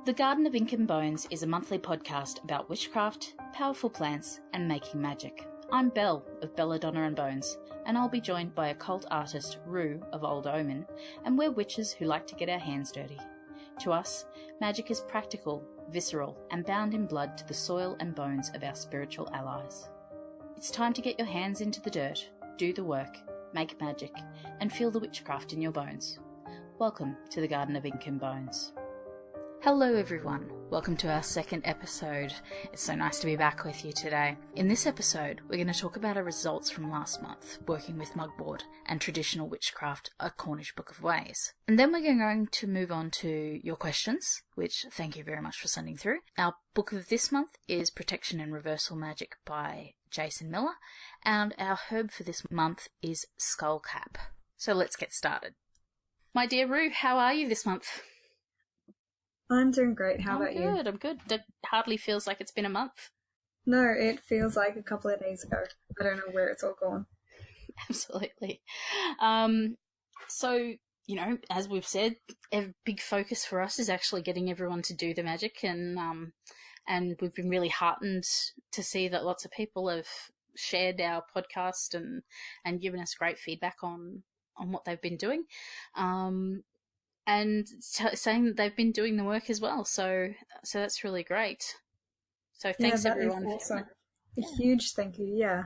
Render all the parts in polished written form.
The Garden of Ink and Bones is a monthly podcast about witchcraft, powerful plants, and making magic. I'm Belle of Belladonna and Bones, and I'll be joined by occult artist Rue of Old Omen, and we're witches who like to get our hands dirty. To us, magic is practical, visceral, and bound in blood to the soil and bones of our spiritual allies. It's time to get your hands into the dirt, do the work, make magic, and feel the witchcraft in your bones. Welcome to the Garden of Ink and Bones. Hello everyone, welcome to our second episode. It's so nice to be back with you today. In this episode, we're going to talk about our results from last month, working with Mugwort and traditional witchcraft, a Cornish Book of Ways. And then we're going to move on to your questions, which thank you very much for sending through. Our book of this month is Protection and Reversal Magic by Jason Miller, and our herb for this month is Skullcap. So let's get started. My dear Rue, how are you this month? I'm doing great. How about you? I'm good. It hardly feels like it's been a month. No, it feels like a couple of days ago. I don't know where it's all gone. Absolutely. So, you know, as we've said, a big focus for us is actually getting everyone to do the magic, and we've been really heartened to see that lots of people have shared our podcast and given us great feedback on what they've been doing. And saying that they've been doing the work as well. So that's really great. So thanks everyone. Awesome. A huge thank you, yeah.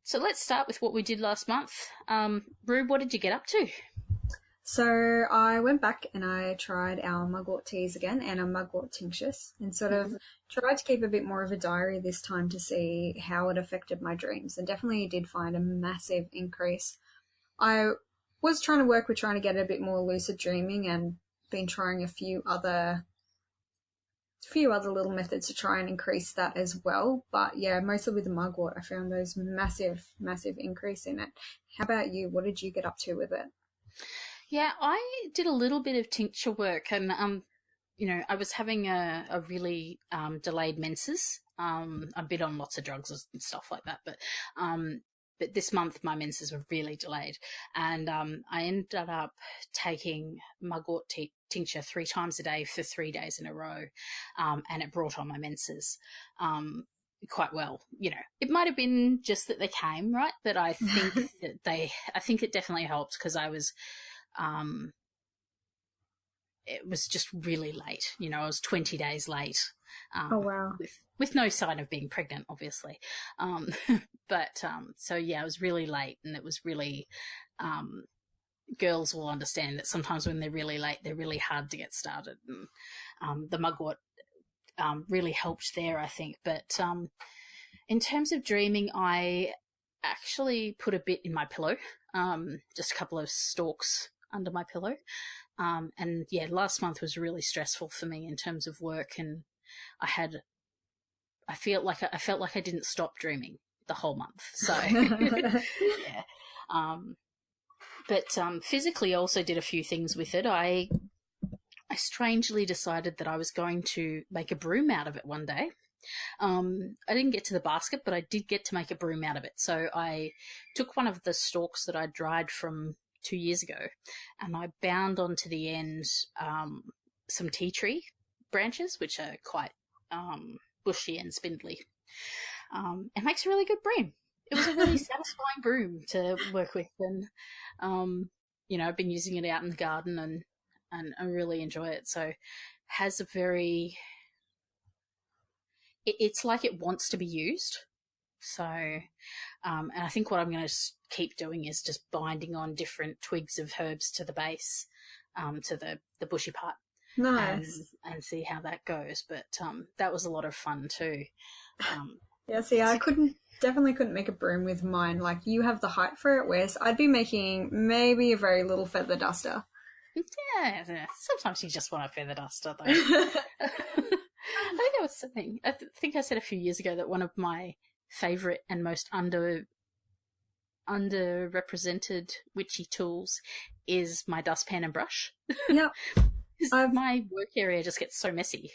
So let's start with what we did last month. Rube, what did you get up to? So I went back and I tried our Mugwort teas again and our Mugwort tinctures and sort of tried to keep a bit more of a diary this time to see how it affected my dreams, and definitely did find a massive increase. I was trying to get a bit more lucid dreaming and been trying a few other little methods to try and increase that as well. But yeah, mostly with the Mugwort, I found those massive increase in it. How about you? What did you get up to with it? Yeah, I did a little bit of tincture work, and you know, I was having a really delayed menses. I've been on lots of drugs and stuff like that, but this month my menses were really delayed, and I ended up taking Mugwort tincture 3 times a day for 3 days in a row, and it brought on my menses quite well. You know, it might have been just that they came, right? But I think I think it definitely helped because I was, it was just really late. You know, I was 20 days late. Oh wow! With no sign of being pregnant, obviously. So yeah, I was really late, and it was really, girls will understand that sometimes when they're really late, they're really hard to get started. And the Mugwort really helped there, I think. But in terms of dreaming, I actually put a bit in my pillow, just a couple of stalks under my pillow. And yeah, last month was really stressful for me in terms of work, and I felt like I didn't stop dreaming the whole month. So yeah. But physically I also did a few things with it. I strangely decided that I was going to make a broom out of it one day. I didn't get to the basket, but I did get to make a broom out of it. So I took one of the stalks that I dried from 2 years ago, and I bound onto the end some tea tree branches, which are quite bushy and spindly. It makes a really good broom. It was a really satisfying broom to work with, and you know, I've been using it out in the garden and I really enjoy it. So has a very, it's like it wants to be used. So and I think what I'm going to keep doing is just binding on different twigs of herbs to the base, to the bushy part. Nice. And see how that goes. But that was a lot of fun too. Yeah, see, I definitely couldn't make a broom with mine. Like, you have the height for it, whereas I'd be making maybe a very little feather duster. Yeah, sometimes you just want a feather duster, though. I think there was something. I think I said a few years ago that one of my favourite and most underrepresented witchy tools is my dustpan and brush. Yep. My work area just gets so messy.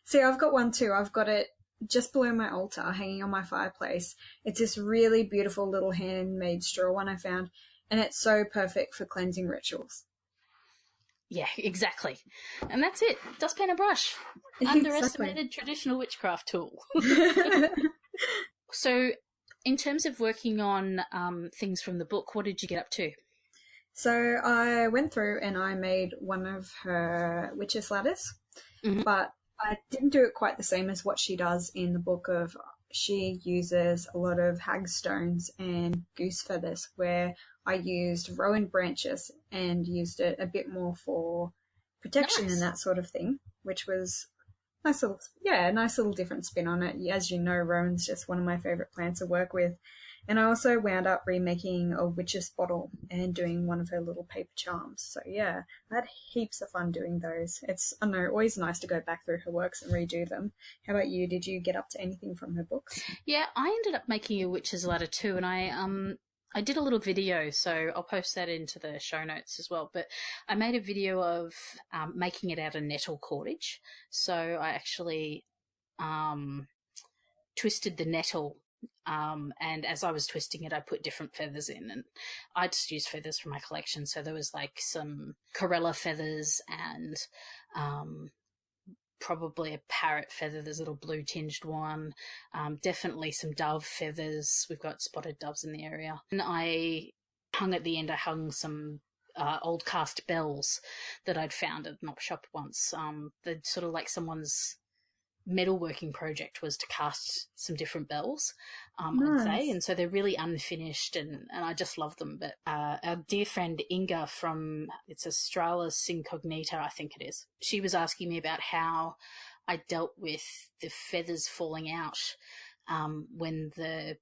See, I've got one too. I've got it just below my altar, hanging on my fireplace. It's this really beautiful little handmade straw one I found, and it's so perfect for cleansing rituals. Yeah, exactly. And that's it. Dustpan and brush. Underestimated traditional witchcraft tool. So, in terms of working on things from the book, what did you get up to? So I went through and I made one of her witch's ladders, but I didn't do it quite the same as what she does in the book of she uses a lot of hagstones and goose feathers, where I used rowan branches and used it a bit more for protection and that sort of thing, which was nice little, a nice little different spin on it. As you know, rowan's just one of my favorite plants to work with. And I also wound up remaking a witch's bottle and doing one of her little paper charms. So yeah, I had heaps of fun doing those. It's, I know, always nice to go back through her works and redo them. How about you? Did you get up to anything from her books? Yeah, I ended up making a witch's ladder too, and I did a little video, so I'll post that into the show notes as well. But I made a video of making it out of nettle cordage. So I actually twisted the nettle, and as I was twisting it, I put different feathers in, and I just used feathers from my collection. So there was like some corella feathers and probably a parrot feather. There's a little blue tinged one. Definitely some dove feathers. We've got spotted doves in the area. And I hung some old cast bells that I'd found at an op shop once. They're sort of like someone's metalworking project was to cast some different bells, I'd say, and so they're really unfinished, and I just love them. But our dear friend Inga from, it's Australis Incognita, I think it is, she was asking me about how I dealt with the feathers falling out when the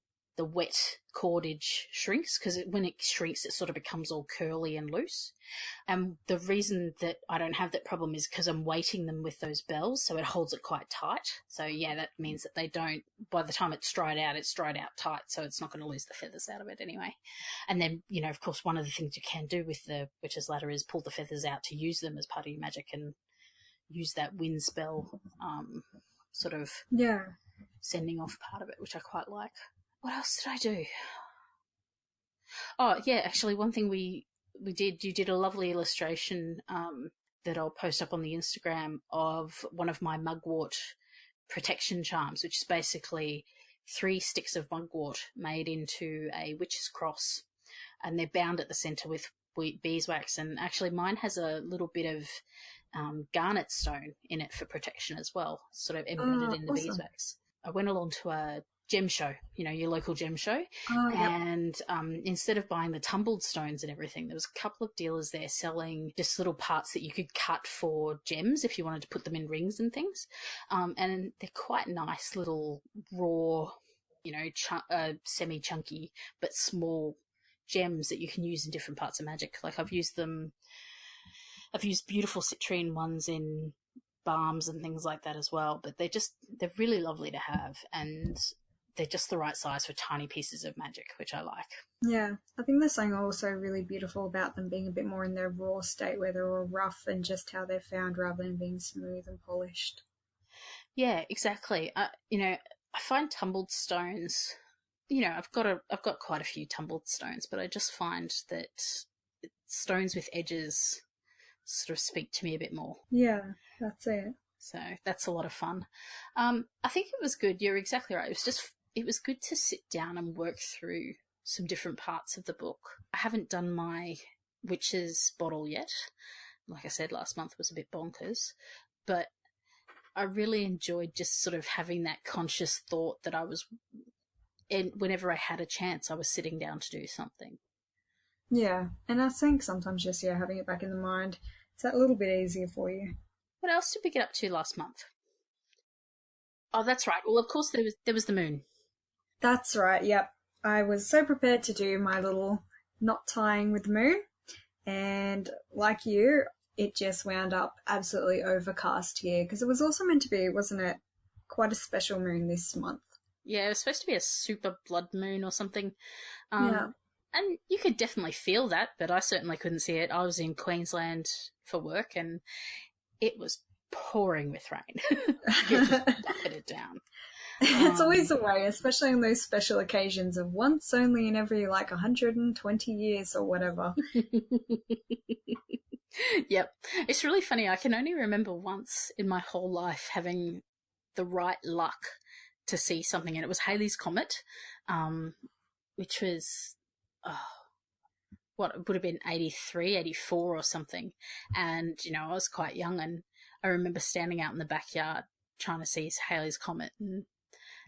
wet cordage shrinks, because when it shrinks it sort of becomes all curly and loose. And the reason that I don't have that problem is because I'm weighting them with those bells, so it holds it quite tight. So yeah, that means that they don't, by the time it's dried out tight, so it's not going to lose the feathers out of it anyway. And then, you know, of course, one of the things you can do with the witch's ladder is pull the feathers out to use them as part of your magic and use that wind spell sort of sending off part of it, which I quite like. What else did I do? Oh, yeah, actually, one thing you did a lovely illustration that I'll post up on the Instagram of one of my mugwort protection charms, which is basically 3 sticks of mugwort made into a witch's cross, and they're bound at the centre with beeswax. And actually, mine has a little bit of garnet stone in it for protection as well, sort of embedded in the beeswax. I went along to a gem show, you know, your local gem show. And instead of buying the tumbled stones and everything, there was a couple of dealers there selling just little parts that you could cut for gems if you wanted to put them in rings and things. And they're quite nice little raw, you know, semi-chunky but small gems that you can use in different parts of magic. Like I've used beautiful citrine ones in balms and things like that as well, but they're really lovely to have, and they're just the right size for tiny pieces of magic, which I like. Yeah, I think there's something also really beautiful about them being a bit more in their raw state, where they're all rough and just how they're found rather than being smooth and polished. Yeah, exactly. You know, I find tumbled stones, you know, I've got quite a few tumbled stones, but I just find that stones with edges sort of speak to me a bit more. Yeah, that's it. So that's a lot of fun. I think it was good. You're exactly right. It was good to sit down and work through some different parts of the book. I haven't done my witch's bottle yet. Like I said, last month was a bit bonkers, but I really enjoyed just sort of having that conscious thought that and whenever I had a chance, I was sitting down to do something. Yeah, and I think sometimes just, having it back in the mind, it's a little bit easier for you. What else did we get up to last month? Oh, that's right. Well, of course, there was the moon. That's right, yep. I was so prepared to do my little knot tying with the moon, and like you, it just wound up absolutely overcast here, because it was also meant to be, wasn't it, quite a special moon this month. Yeah, it was supposed to be a super blood moon or something. Yeah. And you could definitely feel that, but I certainly couldn't see it. I was in Queensland for work, and it was pouring with rain. It just bucketed down. It's always the way, especially on those special occasions of once only in every 120 years or whatever. Yep. It's really funny. I can only remember once in my whole life having the right luck to see something, and it was Halley's Comet, which was, oh, what, it would have been 83, 84 or something. And, I was quite young, and I remember standing out in the backyard trying to see Halley's Comet, and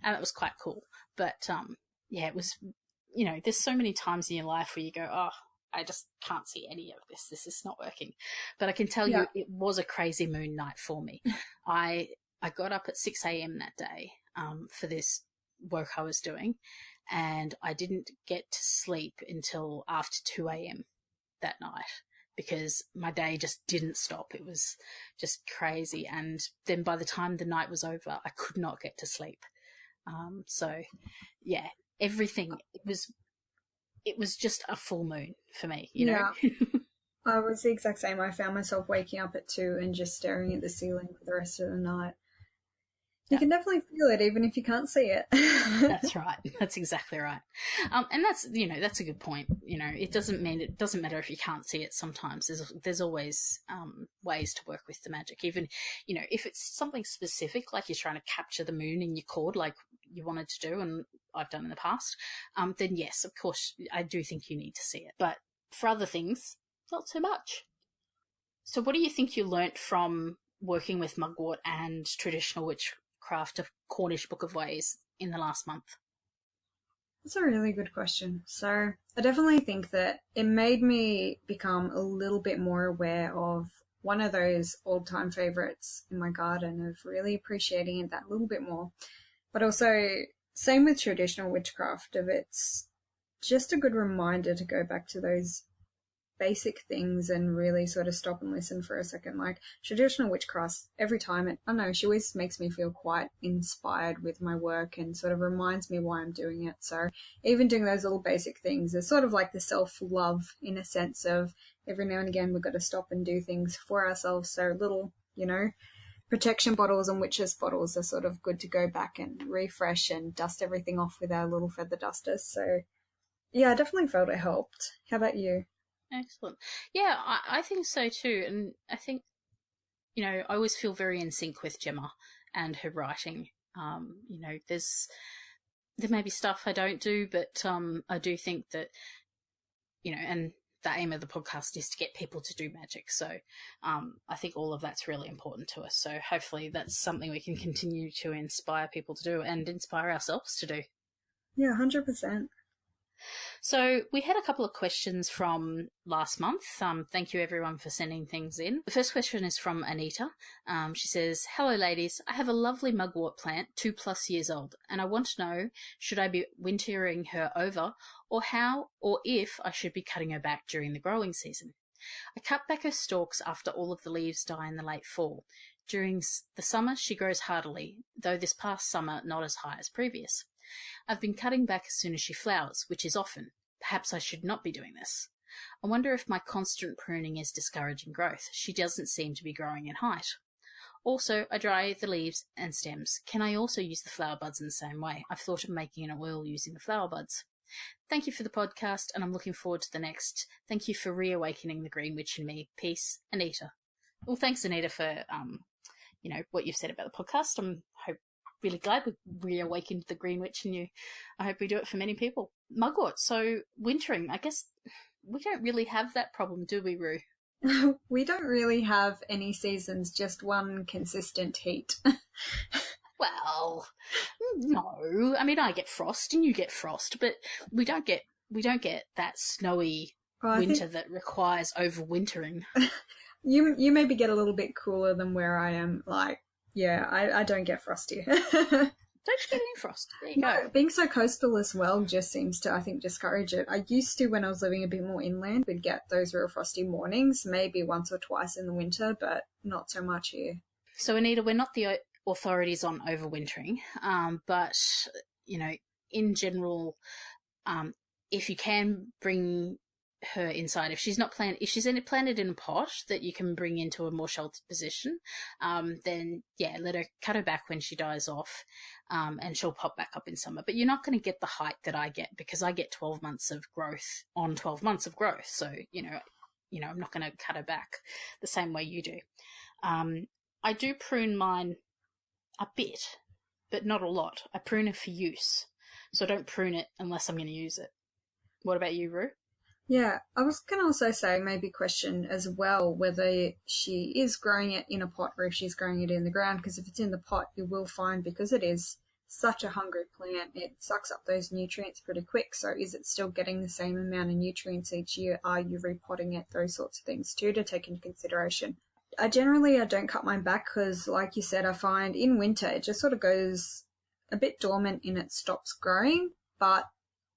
it was quite cool. But, yeah, it was, there's so many times in your life where you go, oh, I just can't see any of this. This is not working. But I can tell you it was a crazy moon night for me. I got up at 6 a.m. that day for this work I was doing, and I didn't get to sleep until after 2 a.m. that night because my day just didn't stop. It was just crazy. And then by the time the night was over, I could not get to sleep. So, yeah, everything, it was just a full moon for me, know? I was the exact same. I found myself waking up at 2 and just staring at the ceiling for the rest of the night. You can definitely feel it even if you can't see it. That's right. That's exactly right. And that's, that's a good point. It doesn't matter if you can't see it sometimes. There's always ways to work with the magic. Even, if it's something specific, like you're trying to capture the moon in your cord, like you wanted to do, and I've done in the past, then yes, of course, I do think you need to see it. But for other things, not so much. So what do you think you learnt from working with Mugwort and traditional witchcraft of Cornish Book of Ways in the last month? That's a really good question. So I definitely think that it made me become a little bit more aware of one of those old-time favourites in my garden, of really appreciating it that little bit more. But also, same with traditional witchcraft, of it's just a good reminder to go back to those basic things and really sort of stop and listen for a second. Like traditional witchcraft, every time I don't know, she always makes me feel quite inspired with my work and sort of reminds me why I'm doing it. So even doing those little basic things is sort of like the self-love, in a sense of every now and again we've got to stop and do things for ourselves. So little, protection bottles and witches bottles are sort of good to go back and refresh and dust everything off with our little feather dusters. So yeah, I definitely felt it helped. How about you? Excellent. Yeah, I think so too. And I think, I always feel very in sync with Gemma and her writing. There may be stuff I don't do, but I do think that, and the aim of the podcast is to get people to do magic. So I think all of that's really important to us. So hopefully that's something we can continue to inspire people to do and inspire ourselves to do. Yeah, 100%. So we had a couple of questions from last month. Thank you everyone for sending things in. The first question is from Anita. She says, "Hello ladies, I have a lovely mugwort plant, 2+ years old, and I want to know, should I be wintering her over, or how or if I should be cutting her back during the growing season? I cut back her stalks after all of the leaves die in the late fall. During the summer she grows hardily, though this past summer not as high as previous. I've been cutting back as soon as she flowers, which is often. Perhaps I should not be doing this. I wonder if my constant pruning is discouraging growth. She doesn't seem to be growing in height. Also, I dry the leaves and stems. Can I also use the flower buds in the same way? I've thought of making an oil using the flower buds. Thank you for the podcast, and I'm looking forward to the next. Thank you for reawakening the green witch in me. Peace, Anita." Well, thanks, Anita, for what you've said about the podcast. I'm really glad we reawakened the green witch in you. I hope we do it for many people. Mugwort, so wintering, I guess we don't really have that problem, do we, Rue? We don't really have any seasons, just one consistent heat. Well, no. I mean, I get frost and you get frost, but we don't get that snowy winter that requires overwintering. You maybe get a little bit cooler than where I am. Like, yeah, I don't get frosty. Don't you get any frost? There you go. Being so coastal as well just seems to, I think, discourage it. I used to, when I was living a bit more inland, we'd get those real frosty mornings, maybe once or twice in the winter, but not so much here. So, Anita, we're not the authorities on overwintering, but, in general, if you can bring her inside, if she's planted in a pot that you can bring into a more sheltered position, then yeah, cut her back when she dies off, and she'll pop back up in summer. But you're not going to get the height that I get, because I get 12 months of growth on 12 months of growth. So I'm not going to cut her back the same way you do. I do prune mine a bit, but not a lot. I prune it for use, so I don't prune it unless I'm going to use it. What about you, Rue? Yeah, I was going to also say, maybe question as well whether she is growing it in a pot or if she's growing it in the ground, because if it's in the pot, you will find, because it is such a hungry plant, it sucks up those nutrients pretty quick. So is it still getting the same amount of nutrients each year? Are you repotting it? Those sorts of things too to take into consideration. I don't cut mine back because, like you said, I find in winter it just sort of goes a bit dormant and it stops growing, but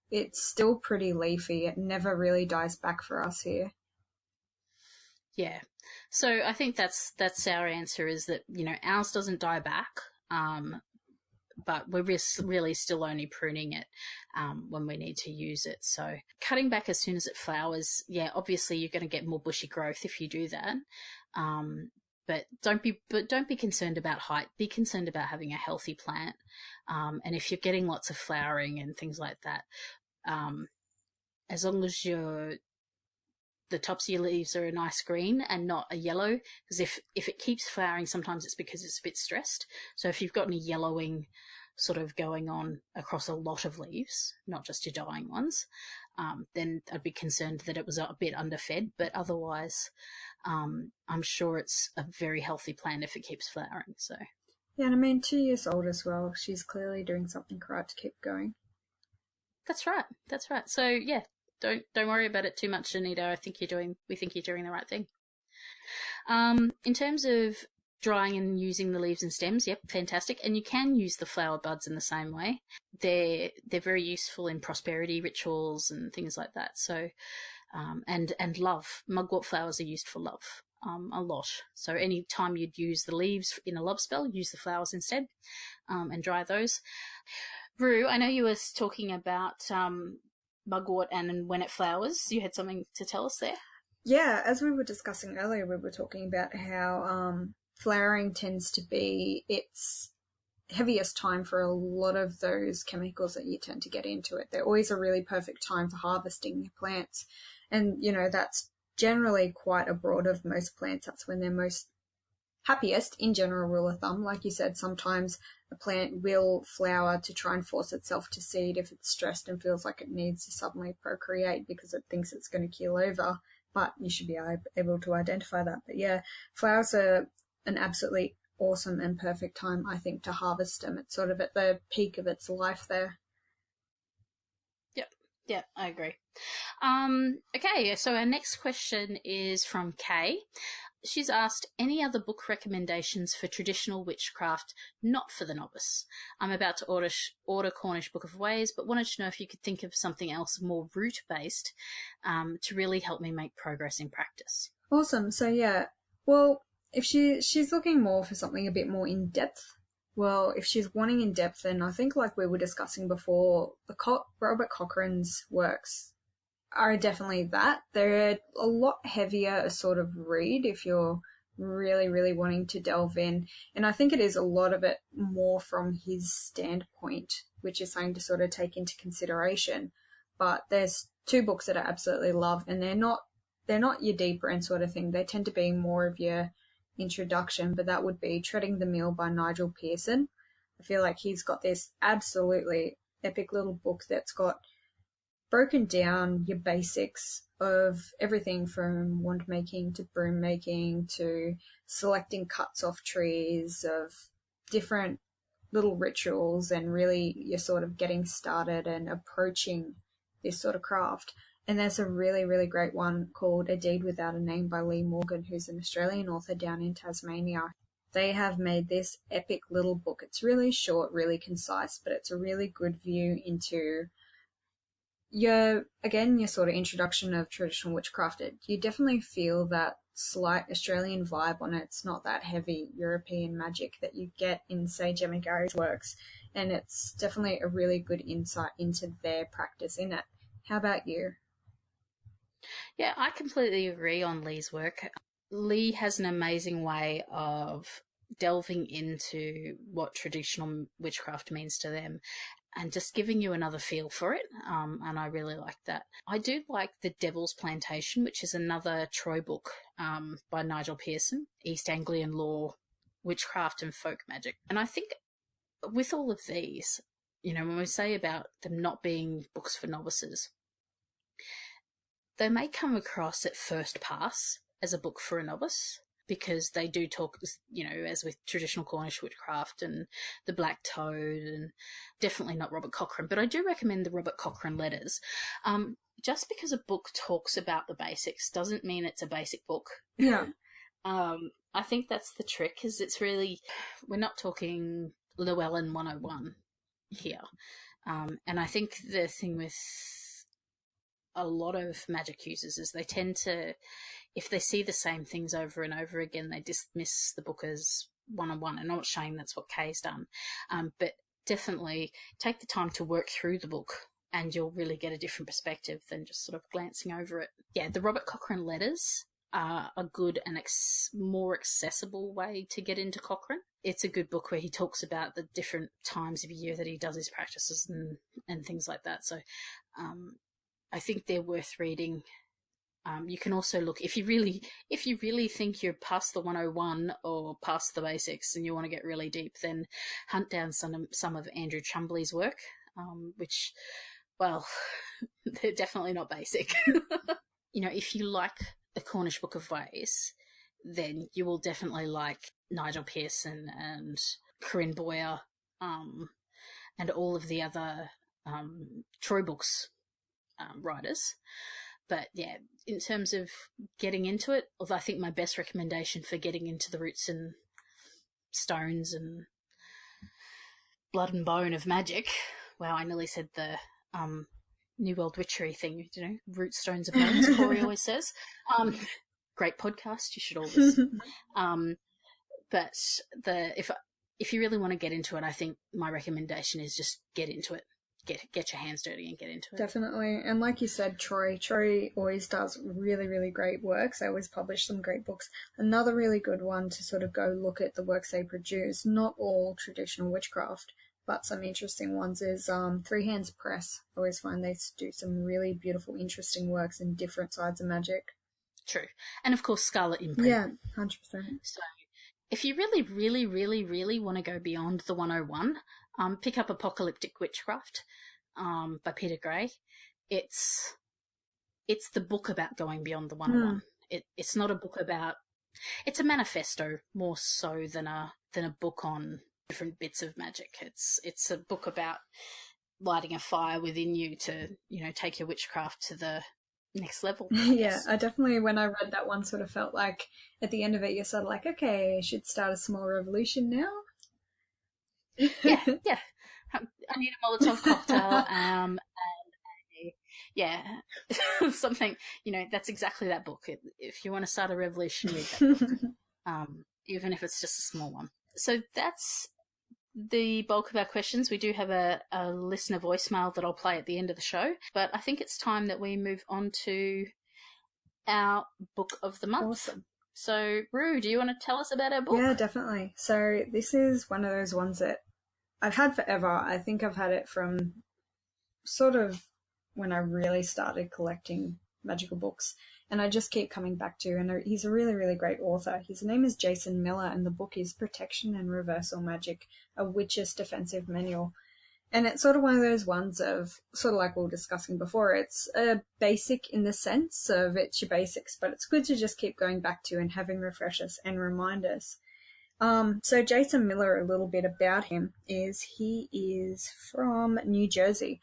it's still pretty leafy. It never really dies back for us here. Yeah. So I think that's our answer, is that, ours doesn't die back, but we're really still only pruning it when we need to use it. So cutting back as soon as it flowers, yeah, obviously you're going to get more bushy growth if you do that. But don't be concerned about height. Be concerned about having a healthy plant. And if you're getting lots of flowering and things like that, as long as the tops of your leaves are a nice green and not a yellow, because if it keeps flowering, sometimes it's because it's a bit stressed. So if you've got any yellowing sort of going on across a lot of leaves, not just your dying ones, then I'd be concerned that it was a bit underfed. But otherwise, I'm sure it's a very healthy plant if it keeps flowering. So yeah, and I mean, 2 years old as well. She's clearly doing something right to keep going. That's right. So yeah, don't worry about it too much, Anita. We think you're doing the right thing. In terms of drying and using the leaves and stems, yep, fantastic. And you can use the flower buds in the same way. They're very useful in prosperity rituals and things like that. So, and love. Mugwort flowers are used for love. A lot. So any time you'd use the leaves in a love spell, use the flowers instead, and dry those. Rue, I know you were talking about mugwort and when it flowers. You had something to tell us there? Yeah, as we were discussing earlier, we were talking about how flowering tends to be its heaviest time for a lot of those chemicals that you tend to get into it. They're always a really perfect time for harvesting your plants. And, that's generally quite abroad of most plants. That's when they're most happiest, in general rule of thumb. Like you said, sometimes a plant will flower to try and force itself to seed if it's stressed and feels like it needs to suddenly procreate because it thinks it's going to keel over. But you should be able to identify that. But yeah, flowers are an absolutely awesome and perfect time, I think, to harvest them. It's sort of at the peak of its life there. Yep, I agree. Okay, so our next question is from Kay. She's asked, any other book recommendations for traditional witchcraft not for the novice? I'm about to order Cornish Book of Ways, but wanted to know if you could think of something else more root-based to really help me make progress in practice. Awesome. So yeah, well, if she's looking more for something a bit more in-depth, well, if she's wanting in-depth, then I think, like we were discussing before, Robert Cochrane's works are definitely that. They're a lot heavier sort of read if you're really, really wanting to delve in. And I think it is a lot of it more from his standpoint, which is something to sort of take into consideration. But there's 2 books that I absolutely love, and they're not your deeper end sort of thing. They tend to be more of your introduction, but that would be Treading the Mill by Nigel Pearson. I feel like he's got this absolutely epic little book that's got broken down your basics of everything from wand making to broom making to selecting cuts off trees, of different little rituals, and really you're sort of getting started and approaching this sort of craft. And there's a really, really great one called A Deed Without a Name by Lee Morgan, who's an Australian author down in Tasmania. They have made this epic little book. It's really short, really concise, but it's a really good view into your sort of introduction of traditional witchcraft. You definitely feel that slight Australian vibe on it. It's not that heavy European magic that you get in, say, Gemma Gary's works. And it's definitely a really good insight into their practice in it. How about you? Yeah, I completely agree on Lee's work. Lee has an amazing way of delving into what traditional witchcraft means to them. and just giving you another feel for it. And I really like that. I do like The Devil's Plantation, which is another Troy book by Nigel Pearson, East Anglian Law, Witchcraft and Folk Magic. And I think with all of these, when we say about them not being books for novices, they may come across at first pass as a book for a novice, because they do talk, as with traditional Cornish witchcraft and the Black Toad, and definitely not Robert Cochrane. But I do recommend the Robert Cochrane letters. Just because a book talks about the basics doesn't mean it's a basic book. Yeah. I think that's the trick, is it's really, we're not talking Llewellyn 101 here. And I think the thing with a lot of magic users is they tend to, if they see the same things over and over again, they dismiss the book as 101. And I'm not saying that's what Kay's done, but definitely take the time to work through the book and you'll really get a different perspective than just sort of glancing over it. Yeah, the Robert Cochrane letters are a good and more accessible way to get into Cochrane. It's a good book where he talks about the different times of year that he does his practices and things like that. So I think they're worth reading. You can also look, if you really think you're past the 101 or past the basics and you want to get really deep, then hunt down some of Andrew Chumbley's work, which, well, they're definitely not basic. If you like the Cornish Book of Ways, then you will definitely like Nigel Pearson and Corinne Boyer, and all of the other Troy books writers. But yeah, in terms of getting into it, although I think my best recommendation for getting into the roots and stones and blood and bone of magic, wow, I nearly said the New World Witchery thing, root stones of bones, Corey always says. Great podcast, you should all listen. But if you really want to get into it, I think my recommendation is just get into it. Get your hands dirty and get into it. Definitely. And like you said, Troy always does really, really great works. They always publish some great books. Another really good one to sort of go look at the works they produce, not all traditional witchcraft, but some interesting ones, is Three Hands Press. I always find they do some really beautiful, interesting works in different sides of magic. True. And of course, Scarlet Imprint. Yeah, 100%. So if you really, really, really, really want to go beyond the 101, pick up Apocalyptic Witchcraft by Peter Gray. It's the book about going beyond the 101. It's not a book about... It's a manifesto more so than a book on different bits of magic. It's a book about lighting a fire within you to, take your witchcraft to the next level. Yeah, I definitely, when I read that one, sort of felt like at the end of it, you're sort of like, okay, I should start a small revolution now. Yeah. I need a Molotov cocktail, and something, that's exactly that book. If you want to start a revolution, read that book, even if it's just a small one. So that's the bulk of our questions. We do have a listener voicemail that I'll play at the end of the show, but I think it's time that we move on to our book of the month. Awesome. So, Rue, do you want to tell us about our book? Yeah, definitely. So this is one of those ones that I've had forever. I think I've had it from sort of when I really started collecting magical books, and I just keep coming back to, and he's a really, really great author. His name is Jason Miller, and the book is Protection and Reversal Magic, a Witch's Defensive Manual. And it's sort of one of those ones of, sort of like we were discussing before, it's a basic in the sense of it's your basics, but it's good to just keep going back to and having refreshers and reminders. So Jason Miller, a little bit about him, is he is from New Jersey.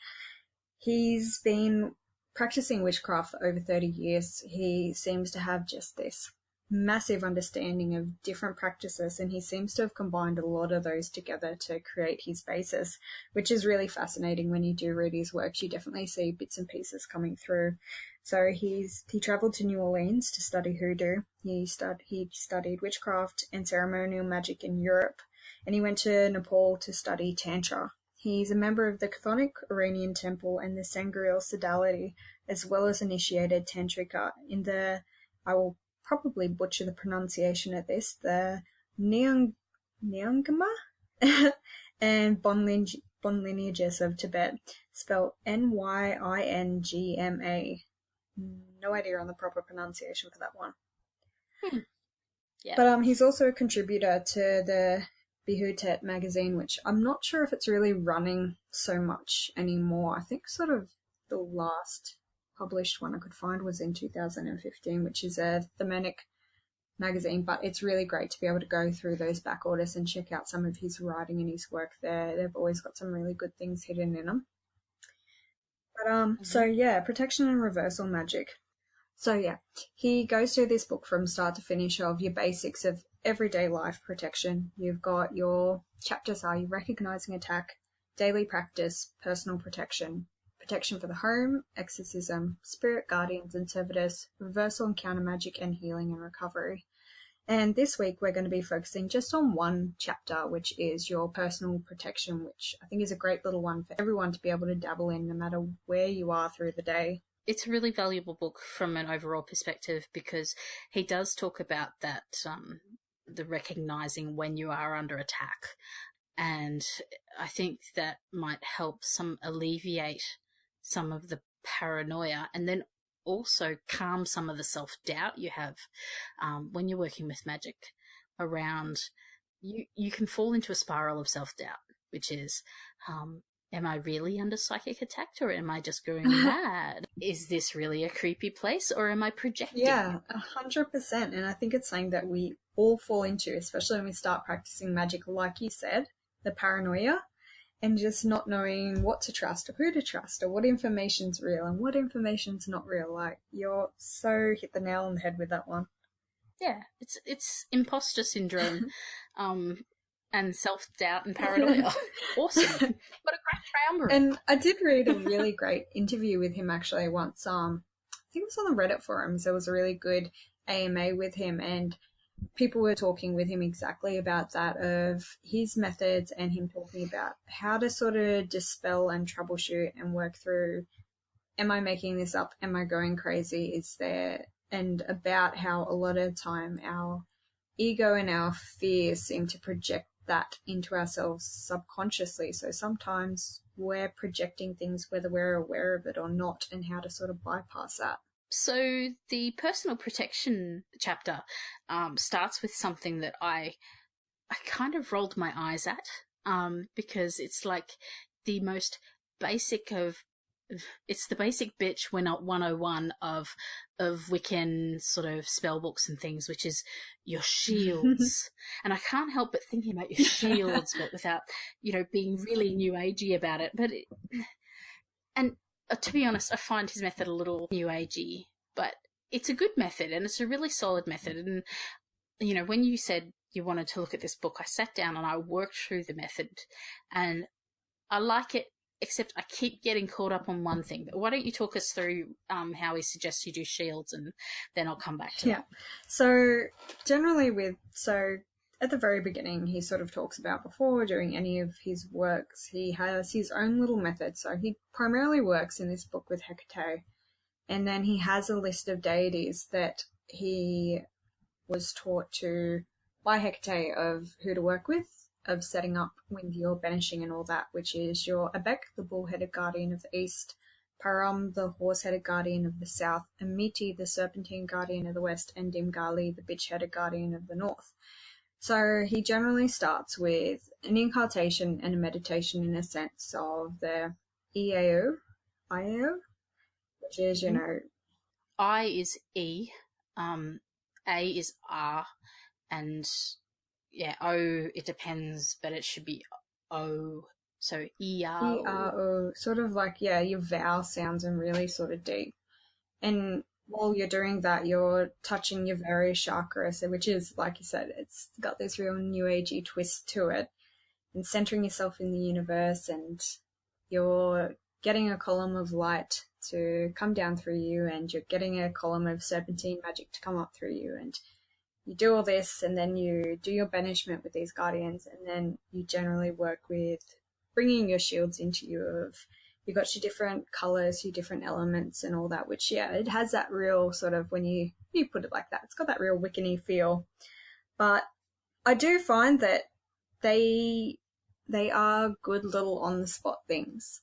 He's been practicing witchcraft for over 30 years. He seems to have just this massive understanding of different practices, and he seems to have combined a lot of those together to create his basis, which is really fascinating. When you do read his works, you definitely see bits and pieces coming through. So he travelled to New Orleans to study hoodoo. He studied witchcraft and ceremonial magic in Europe, and he went to Nepal to study Tantra. He's a member of the Chthonic Iranian Temple and the Sangreal Fidelity, as well as initiated Tantrika in the, I will probably butcher the pronunciation of this, the Nyangma and Bonlin lineages of Tibet, spelled NynGma. No idea on the proper pronunciation for that one. Yeah. But he's also a contributor to the Bihutet magazine, which I'm not sure if it's really running so much anymore. I think sort of the last published one I could find was in 2015, which is a thematic magazine, but it's really great to be able to go through those back orders and check out some of his writing and his work there. They've always got some really good things hidden in them. But so yeah, protection and reversal magic. So yeah, he goes through this book from start to finish of your basics of everyday life protection. You've got your chapters are you recognizing attack, daily practice, personal protection, protection for the home, exorcism, spirit guardians and servitors, reversal and counter magic, and healing and recovery. And this week we're going to be focusing just on one chapter, which is your personal protection, which I think is a great little one for everyone to be able to dabble in no matter where you are through the day. It's a really valuable book from an overall perspective because he does talk about that, the recognizing when you are under attack. And I think that might help alleviate some of the paranoia, and then also calm some of the self-doubt you have when you're working with magic around. You can fall into a spiral of self-doubt, which is, am I really under psychic attack, or am I just going mad? Is this really a creepy place, or am I projecting? Yeah, 100%. And I think it's something that we all fall into, especially when we start practicing magic, like you said, the paranoia, and just not knowing what to trust or who to trust or what information's real and what information's not real. Like, you're so hit the nail on the head with that one. Yeah, it's imposter syndrome. And self-doubt and paranoia. Awesome. What a great triumvirate. And I did read a really great interview with him actually once. I think it was on the Reddit forums. There was a really good AMA with him, and people were talking with him exactly about that, of his methods, and him talking about how to sort of dispel and troubleshoot and work through, am I making this up? Am I going crazy? Is there... And about how a lot of the time our ego and our fears seem to project that into ourselves subconsciously. So sometimes we're projecting things whether we're aware of it or not, and how to sort of bypass that. So the personal protection chapter starts with something that I kind of rolled my eyes at, because it's like the most basic of... It's the basic bitch 101 of Wiccan sort of spell books and things, which is your shields. And I can't help but thinking about your shields, but without, being really new agey about it. But to be honest, I find his method a little new agey, but it's a good method and it's a really solid method. And when you said you wanted to look at this book, I sat down and I worked through the method, and I like it. Except I keep getting caught up on one thing. But why don't you talk us through how he suggests you do shields, and then I'll come back to that. So generally at the very beginning, he sort of talks about, before doing any of his works, he has his own little method. So he primarily works in this book with Hecate, and then he has a list of deities that he was taught by Hecate of who to work with, of setting up with your banishing and all that, which is your Abek, the bull-headed guardian of the east, Param, the horse-headed guardian of the south, Amiti, the serpentine guardian of the west, and Dimgali, the bitch-headed guardian of the north. So he generally starts with an incantation and a meditation, in a sense, of the Iao, which is, I is E, A is R, and O, it depends, but it should be O. So E-R-O. E-R-O, sort of like, your vowel sounds and really sort of deep. And while you're doing that, you're touching your various chakras, which is, like you said, it's got this real new agey twist to it, and centering yourself in the universe, and you're getting a column of light to come down through you, and you're getting a column of serpentine magic to come up through you, and you do all this, and then you do your banishment with these guardians, and then you generally work with bringing your shields into you. You've got your different colours, your different elements and all that, which, it has that real sort of, when you put it like that, it's got that real Wiccan-y feel. But I do find that they they are good little on-the-spot things.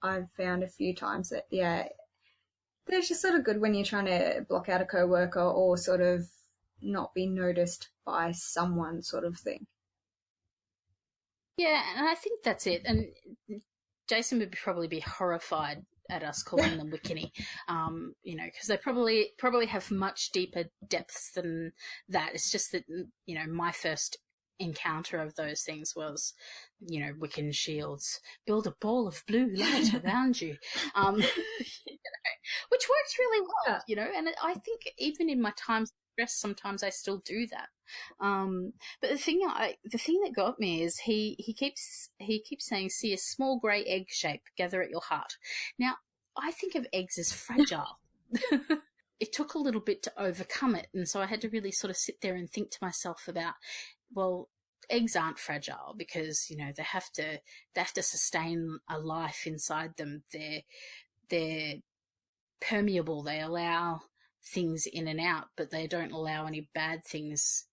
I've found a few times that, yeah, they're just sort of good when you're trying to block out a coworker or sort of not be noticed by someone sort of thing. Yeah, and I think that's it. And Jason would probably be horrified at us calling them Wiccan-y, because they probably have much deeper depths than that. It's just that, my first encounter of those things was, Wiccan shields, build a ball of blue light around you, which works really well, and I think even in my times of stress, sometimes I still do that. But the thing that got me is he keeps saying, see a small grey egg shape gather at your heart. Now, I think of eggs as fragile. It took a little bit to overcome it, and so I had to really sort of sit there and think to myself about, well, eggs aren't fragile because they have to sustain a life inside them. They're permeable. They allow things in and out, but they don't allow any bad things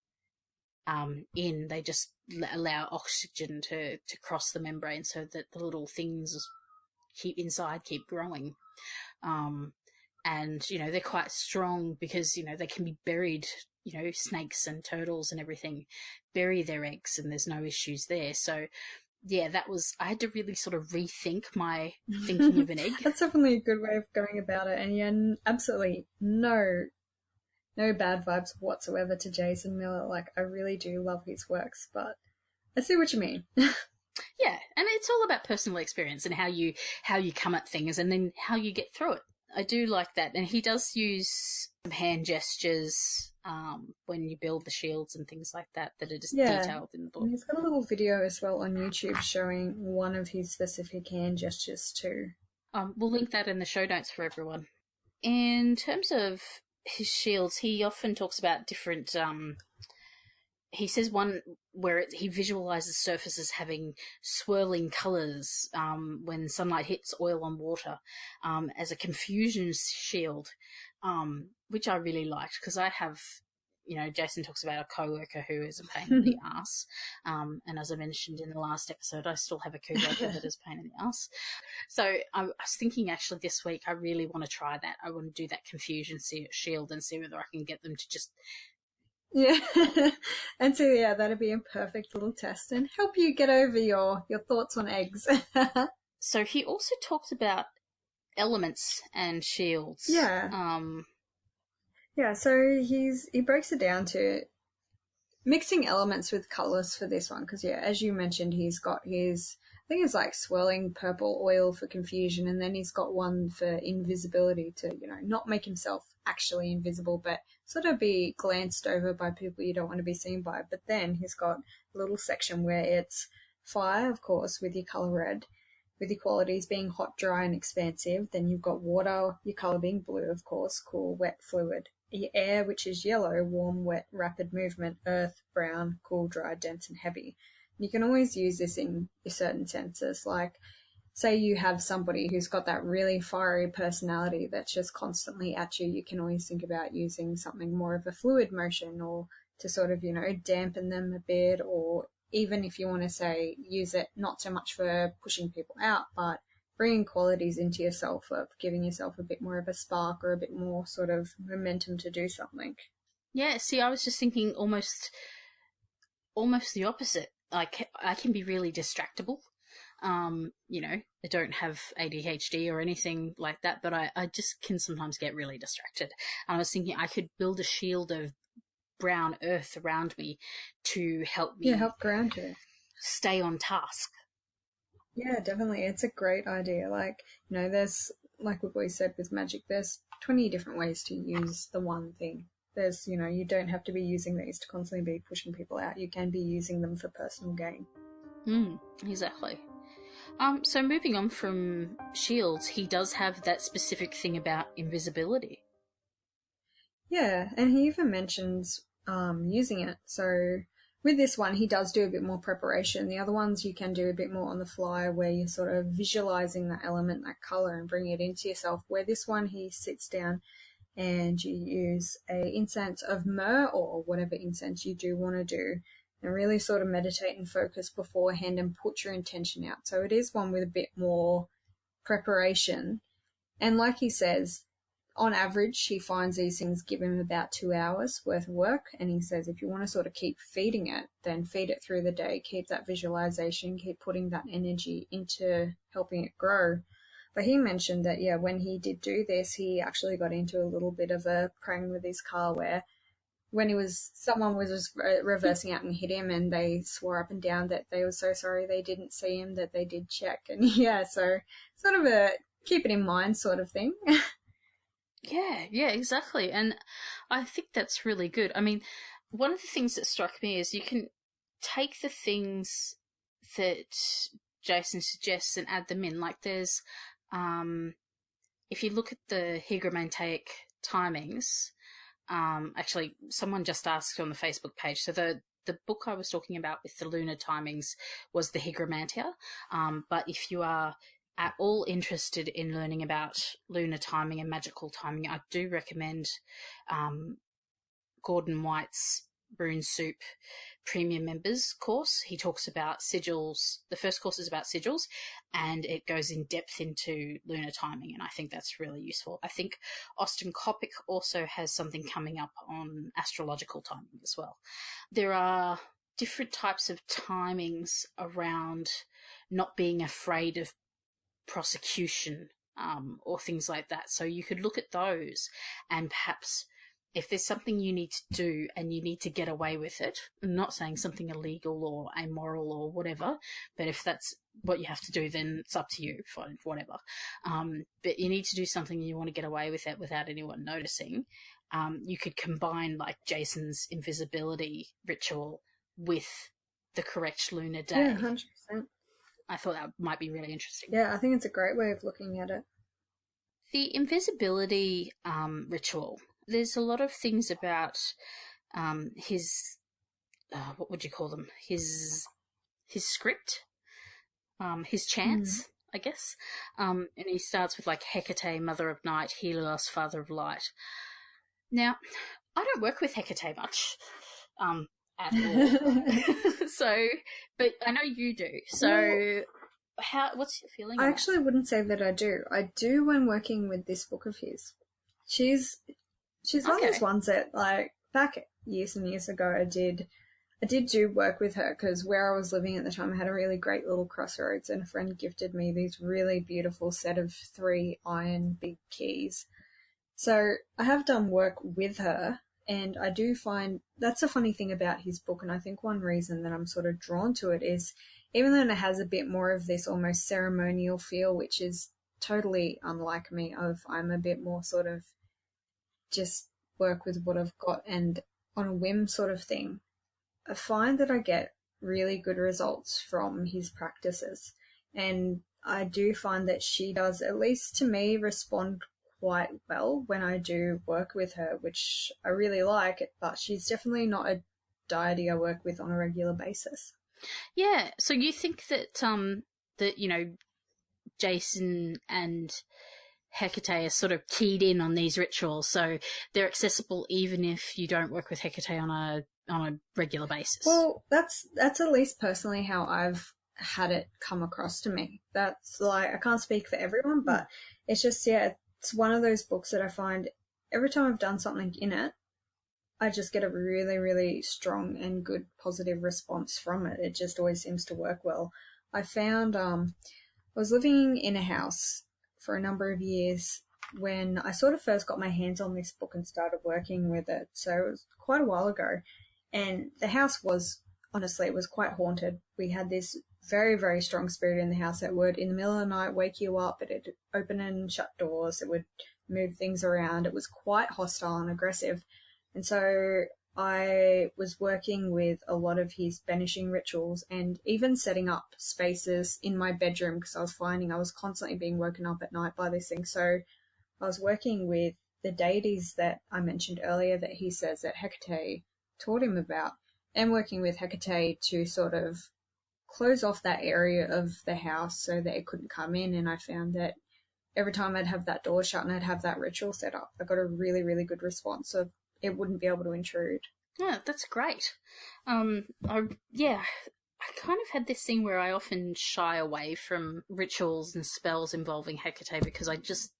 in. They just allow oxygen to cross the membrane so that the little things keep growing. And they're quite strong because they can be buried. Snakes and turtles and everything bury their eggs and there's no issues there. So yeah, I had to really sort of rethink my thinking of an egg. That's definitely a good way of going about it. And yeah, absolutely no bad vibes whatsoever to Jason Miller. Like, I really do love his works, but I see what you mean. Yeah, and it's all about personal experience and how you come at things and then how you get through it. I do like that. And he does use some hand gestures when you build the shields and things like that are just detailed in the book. And he's got a little video as well on YouTube showing one of his specific hand gestures too. We'll link that in the show notes for everyone. In terms of his shields, he often talks about different... he says one where he visualizes surfaces having swirling colours when sunlight hits oil on water as a confusion shield, which I really liked because I have, Jason talks about a coworker who is a pain in the ass, and as I mentioned in the last episode, I still have a coworker that is a pain in the ass. So I was thinking actually this week I really want to try that. I want to do that confusion shield and see whether I can get them to just... Yeah, and so yeah, that'd be a perfect little test and help you get over your thoughts on eggs. So he also talks about elements and shields. Yeah. Yeah, so he breaks it down to mixing elements with colours for this one, because yeah, as you mentioned, he's got his, I think it's like swirling purple oil for confusion, and then he's got one for invisibility to, not make himself actually invisible, but sort of be glanced over by people you don't want to be seen by. But then he's got a little section where it's fire, of course, with your colour red, with your qualities being hot, dry, and expansive. Then you've got water, your colour being blue, of course, cool, wet, fluid. Your air, which is yellow, warm, wet, rapid movement. Earth, brown, cool, dry, dense, and heavy. And you can always use this in your certain senses, like say you have somebody who's got that really fiery personality that's just constantly at you, you can always think about using something more of a fluid motion or to sort of, dampen them a bit, or even if you want to say use it not so much for pushing people out, but bringing qualities into yourself of giving yourself a bit more of a spark or a bit more sort of momentum to do something. Yeah, see, I was just thinking almost the opposite. Like, I can be really distractible. I don't have ADHD or anything like that, but I just can sometimes get really distracted. And I was thinking I could build a shield of brown earth around me to help me help ground you, stay on task. Yeah, definitely. It's a great idea. Like, there's, like we've always said with magic, there's 20 different ways to use the one thing. There's, you don't have to be using these to constantly be pushing people out. You can be using them for personal gain. Exactly. So moving on from shields, he does have that specific thing about invisibility. Yeah, and he even mentions using it. So with this one, he does do a bit more preparation. The other ones you can do a bit more on the fly where you're sort of visualizing that element, that color, and bringing it into yourself. Where this one, he sits down and you use a incense of myrrh or whatever incense you do want to do. and really sort of meditate and focus beforehand and put your intention out. So it is one with a bit more preparation. And like he says, on average, he finds these things give him about 2 hours worth of work. And he says if you want to sort of keep feeding it, then feed it through the day, keep that visualization, keep putting that energy into helping it grow. But he mentioned that, yeah, when he did do this, he actually got into a little bit of a prang with his car where when someone was just reversing out and hit him, and they swore up and down that they were so sorry they didn't see him, that they did check. And yeah, so sort of a keep it in mind sort of thing. Yeah, exactly. And I think that's really good. I mean, one of the things that struck me is you can take the things that Jason suggests and add them in. Like there's, if you look at the hygromantaic timings, actually someone just asked on the Facebook page. So the book I was talking about with the lunar timings was the hygromantia. But if you are at all interested in learning about lunar timing and magical timing, I do recommend Gordon White's Rune Soup Premium Members course. He talks about sigils. The first course is about sigils, and it goes in depth into lunar timing, and I think that's really useful. I think Austin Coppock also has something coming up on astrological timing as well. There are different types of timings around not being afraid of prosecution or things like that. So you could look at those, and perhaps if there's something you need to do and you need to get away with it, I'm not saying something illegal or amoral or whatever, but if that's what you have to do, then it's up to you, fine, whatever. But you need to do something and you want to get away with it without anyone noticing. You could combine like Jason's invisibility ritual with the correct lunar day. Yeah, 100%. I thought that might be really interesting. Yeah, I think it's a great way of looking at it. The invisibility ritual, there's a lot of things about his, what would you call them? His script, his chants, I guess. And he starts with like Hecate, Mother of Night, Helios, Father of Light. Now, I don't work with Hecate much. At all. So, but I know you do. So, what's your feeling? I actually wouldn't say that I do. I do when working with this book of his. She's one of those ones that, like, back years and years ago, I did do work with her because where I was living at the time, I had a really great little crossroads, and a friend gifted me these really beautiful set of 3 iron big keys. So I have done work with her. And I do find that's a funny thing about his book, and I think one reason that I'm sort of drawn to it is even though it has a bit more of this almost ceremonial feel, which is totally unlike me, I'm a bit more sort of just work with what I've got and on a whim sort of thing, I find that I get really good results from his practices. And I do find that she does, at least to me, respond quite well when I do work with her, which I really like, but she's definitely not a deity I work with on a regular basis. Yeah, so you think that that Jason and Hecate are sort of keyed in on these rituals, so they're accessible even if you don't work with Hecate on a regular basis. Well, that's at least personally how I've had it come across to me. That's like, I can't speak for everyone, but it's just, yeah, it's one of those books that I find every time I've done something in it, I just get a really, really strong and good positive response from it. It just always seems to work well. I found I was living in a house for a number of years when I sort of first got my hands on this book and started working with it. So it was quite a while ago. And the house was, honestly, it was quite haunted. We had this very, very strong spirit in the house that would, in the middle of the night, wake you up. It'd open and shut doors. It would move things around. It was quite hostile and aggressive. And so I was working with a lot of his banishing rituals and even setting up spaces in my bedroom because I was finding I was constantly being woken up at night by this thing. So I was working with the deities that I mentioned earlier that he says that Hecate taught him about, and working with Hecate to sort of close off that area of the house so that it couldn't come in. And I found that every time I'd have that door shut and I'd have that ritual set up, I got a really, really good response of it wouldn't be able to intrude. Yeah, that's great. I kind of had this thing where I often shy away from rituals and spells involving Hecate because I just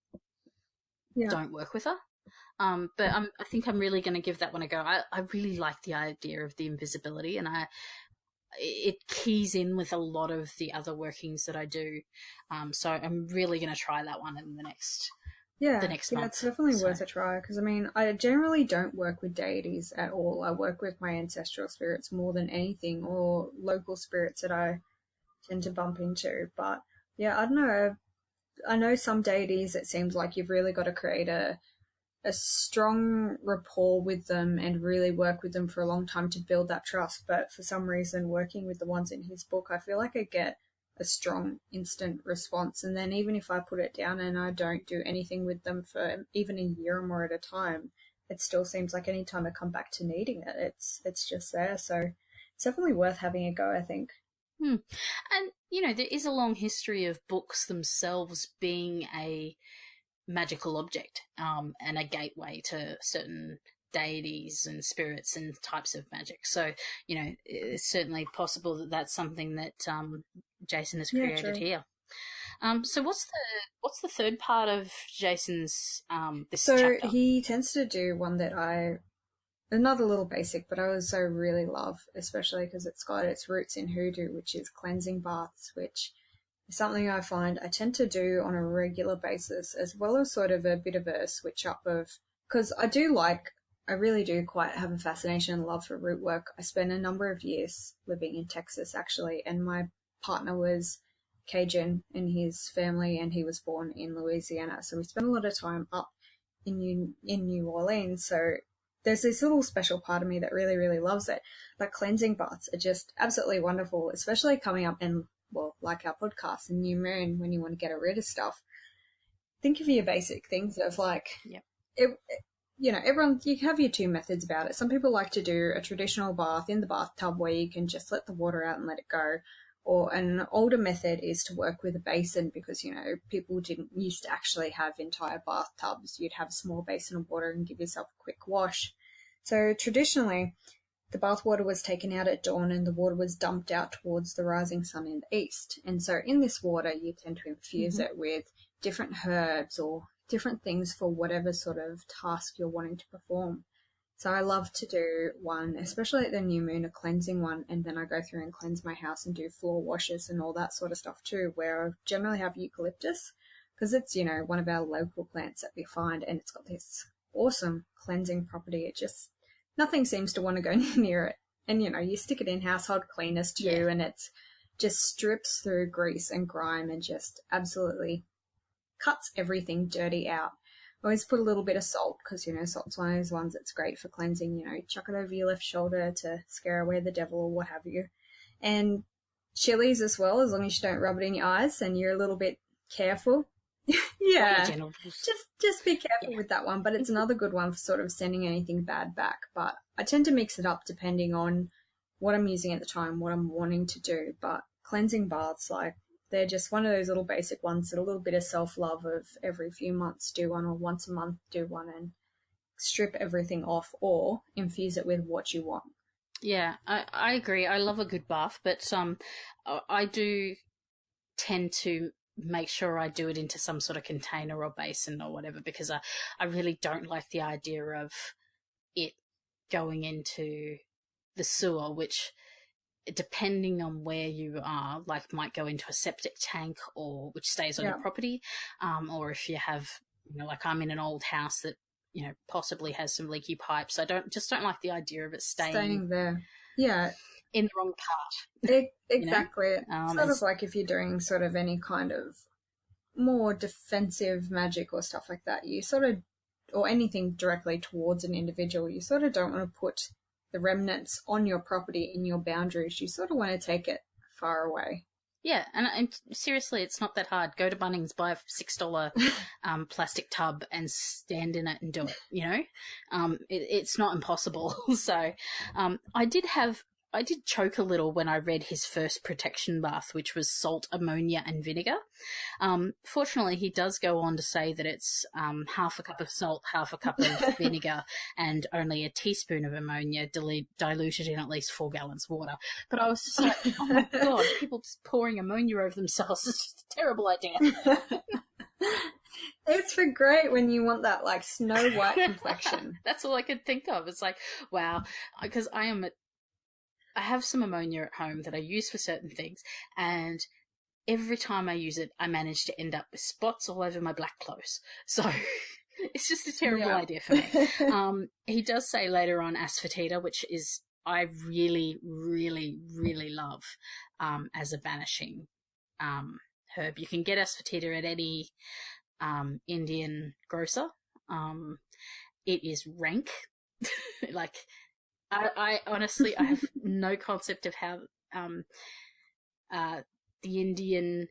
Yeah. don't work with her. But I think I'm really going to give that one a go. I really like the idea of the invisibility, and it keys in with a lot of the other workings that I do. So I'm really going to try that one in the next Yeah, month. it's definitely So worth a try because I mean, I generally don't work with deities at all. I work with my ancestral spirits more than anything, or local spirits that I tend to bump into. But yeah, I don't know. I know some deities, it seems like you've really got to create a strong rapport with them and really work with them for a long time to build that trust. But for some reason, working with the ones in his book, I feel like I get a strong instant response. And then even if I put it down and I don't do anything with them for even a year or more at a time, it still seems like any time I come back to needing it, it's just there. So it's definitely worth having a go, I think. And there is a long history of books themselves being a magical object, and a gateway to certain deities and spirits and types of magic. So, it's certainly possible that that's something that Jason has Yeah, created true. here. So what's the third part of Jason's this So chapter? he tends to do one that another little basic, but I also really love, especially because it's got its roots in hoodoo, which is cleansing baths, which is something I find I tend to do on a regular basis, as well as sort of a bit of a switch up of, because I really do quite have a fascination and love for root work. I spent a number of years living in Texas, actually, and my partner was Cajun in his family, and he was born in Louisiana. So we spent a lot of time up in New Orleans. So there's this little special part of me that really, really loves it. But cleansing baths are just absolutely wonderful, especially coming up in, well, like our podcast, and new moon, when you want to get rid of stuff. Think of your basic things of like, Yep. everyone, you have your two methods about it. Some people like to do a traditional bath in the bathtub where you can just let the water out and let it go. Or an older method is to work with a basin because, people didn't used to actually have entire bathtubs. You'd have a small basin of water and give yourself a quick wash. So traditionally, the bath water was taken out at dawn and the water was dumped out towards the rising sun in the east. And so in this water, you tend to infuse it with different herbs or different things for whatever sort of task you're wanting to perform. So I love to do one, especially at the new moon, a cleansing one, and then I go through and cleanse my house and do floor washes and all that sort of stuff too, where I generally have eucalyptus because it's, one of our local plants that we find, and it's got this awesome cleansing property. It just, nothing seems to want to go near it. And, you stick it in household cleaners too, Yeah. and it's just strips through grease and grime and just absolutely cuts everything dirty out. Always put a little bit of salt because, salt's one of those ones that's great for cleansing. Chuck it over your left shoulder to scare away the devil or what have you. And chilies as well, as long as you don't rub it in your eyes and you're a little bit careful. Yeah, just be careful with that one. But it's another good one for sort of sending anything bad back. But I tend to mix it up depending on what I'm using at the time, what I'm wanting to do. But cleansing baths, like, they're just one of those little basic ones that a little bit of self-love of every few months do one, or once a month do one, and strip everything off or infuse it with what you want. Yeah, I agree. I love a good bath, but I do tend to make sure I do it into some sort of container or basin or whatever because I really don't like the idea of it going into the sewer, which depending on where you are, like might go into a septic tank or which stays on your property, or if you have, like I'm in an old house that possibly has some leaky pipes. I don't like the idea of it Staying there. Yeah, in the wrong part. exactly. It's sort of like if you're doing sort of any kind of more defensive magic or stuff like that, you sort of, or anything directly towards an individual, you sort of don't want to put the remnants on your property in your boundaries. You sort of want to take it far away. Yeah, and seriously, it's not that hard. Go to Bunnings, buy a $6 plastic tub, and stand in it and do it. It's not impossible. So, I did have I did choke a little when I read his first protection bath, which was salt, ammonia, and vinegar. Fortunately, he does go on to say that it's half a cup of salt, half a cup of vinegar, and only a teaspoon of ammonia diluted in at least 4 gallons of water. But I was just like, oh my God, people just pouring ammonia over themselves is just a terrible idea. It's for great when you want that like snow white complexion. That's all I could think of. It's like, wow, because I have some ammonia at home that I use for certain things, and every time I use it, I manage to end up with spots all over my black clothes. So it's just a terrible idea for me. He does say later on asafoetida, which is I really, really, really love as a banishing herb. You can get asafoetida at any Indian grocer. It is rank. Like, I honestly, I have no concept of how the Indian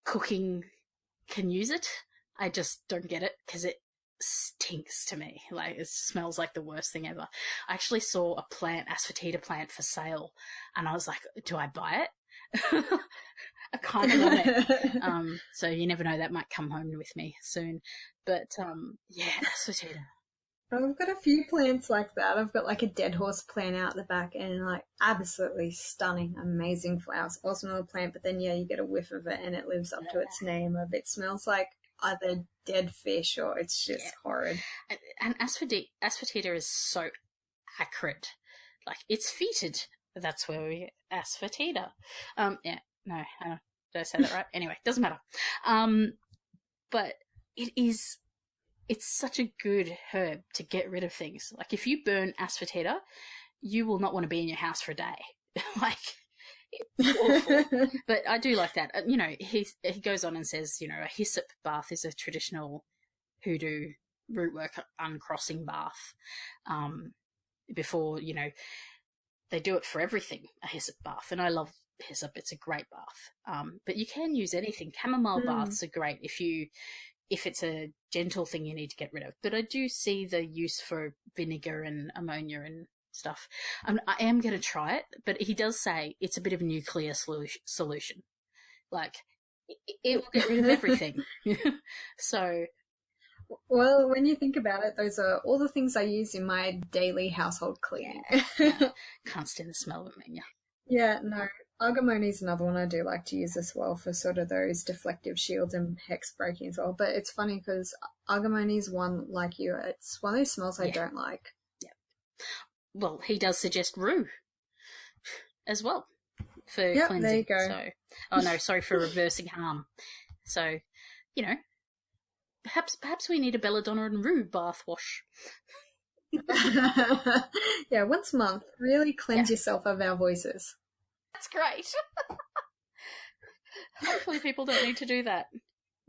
cooking can use it. I just don't get it because it stinks to me. Like, it smells like the worst thing ever. I actually saw a asafoetida plant for sale, and I was like, do I buy it? I kind of want it. So you never know, that might come home with me soon. But yeah, asafoetida. I've got a few plants like that. I've got like a dead horse plant out the back and like absolutely stunning, amazing flowers. Awesome little plant, but then yeah, you get a whiff of it and it lives up to its name of it smells like either dead fish or it's just horrid. And asafoetida is so acrid. Like, it's fetid. That's where we asafoetida. Yeah, no, did I say that right? Anyway, doesn't matter. But it's such a good herb to get rid of things. Like, if you burn asafoetida, you will not want to be in your house for a day. Like, it's awful. But I do like that. You know, he goes on and says, you know, a hyssop bath is a traditional hoodoo rootwork uncrossing bath. Before, you know, they do it for everything, a hyssop bath. And I love hyssop. It's a great bath. But you can use anything. Chamomile baths are great if it's a gentle thing you need to get rid of. But I do see the use for vinegar and ammonia and stuff. I am going to try it, but he does say it's a bit of a nuclear solution. Like, it will get rid of everything. So... Well, when you think about it, those are all the things I use in my daily household cleaning. Yeah. Can't stand the smell of ammonia. Yeah, no. Argamony is another one I do like to use as well for sort of those deflective shields and hex breaking as well. But it's funny because Argamony is one, like you, it's one of those smells I don't like. Yeah. Well, he does suggest rue as well for cleansing. There you go. So, oh no, sorry, for reversing harm. So, you know, perhaps we need a belladonna and rue bath wash. Yeah, once a month. Really cleanse yourself of our voices. That's great. Hopefully people don't need to do that.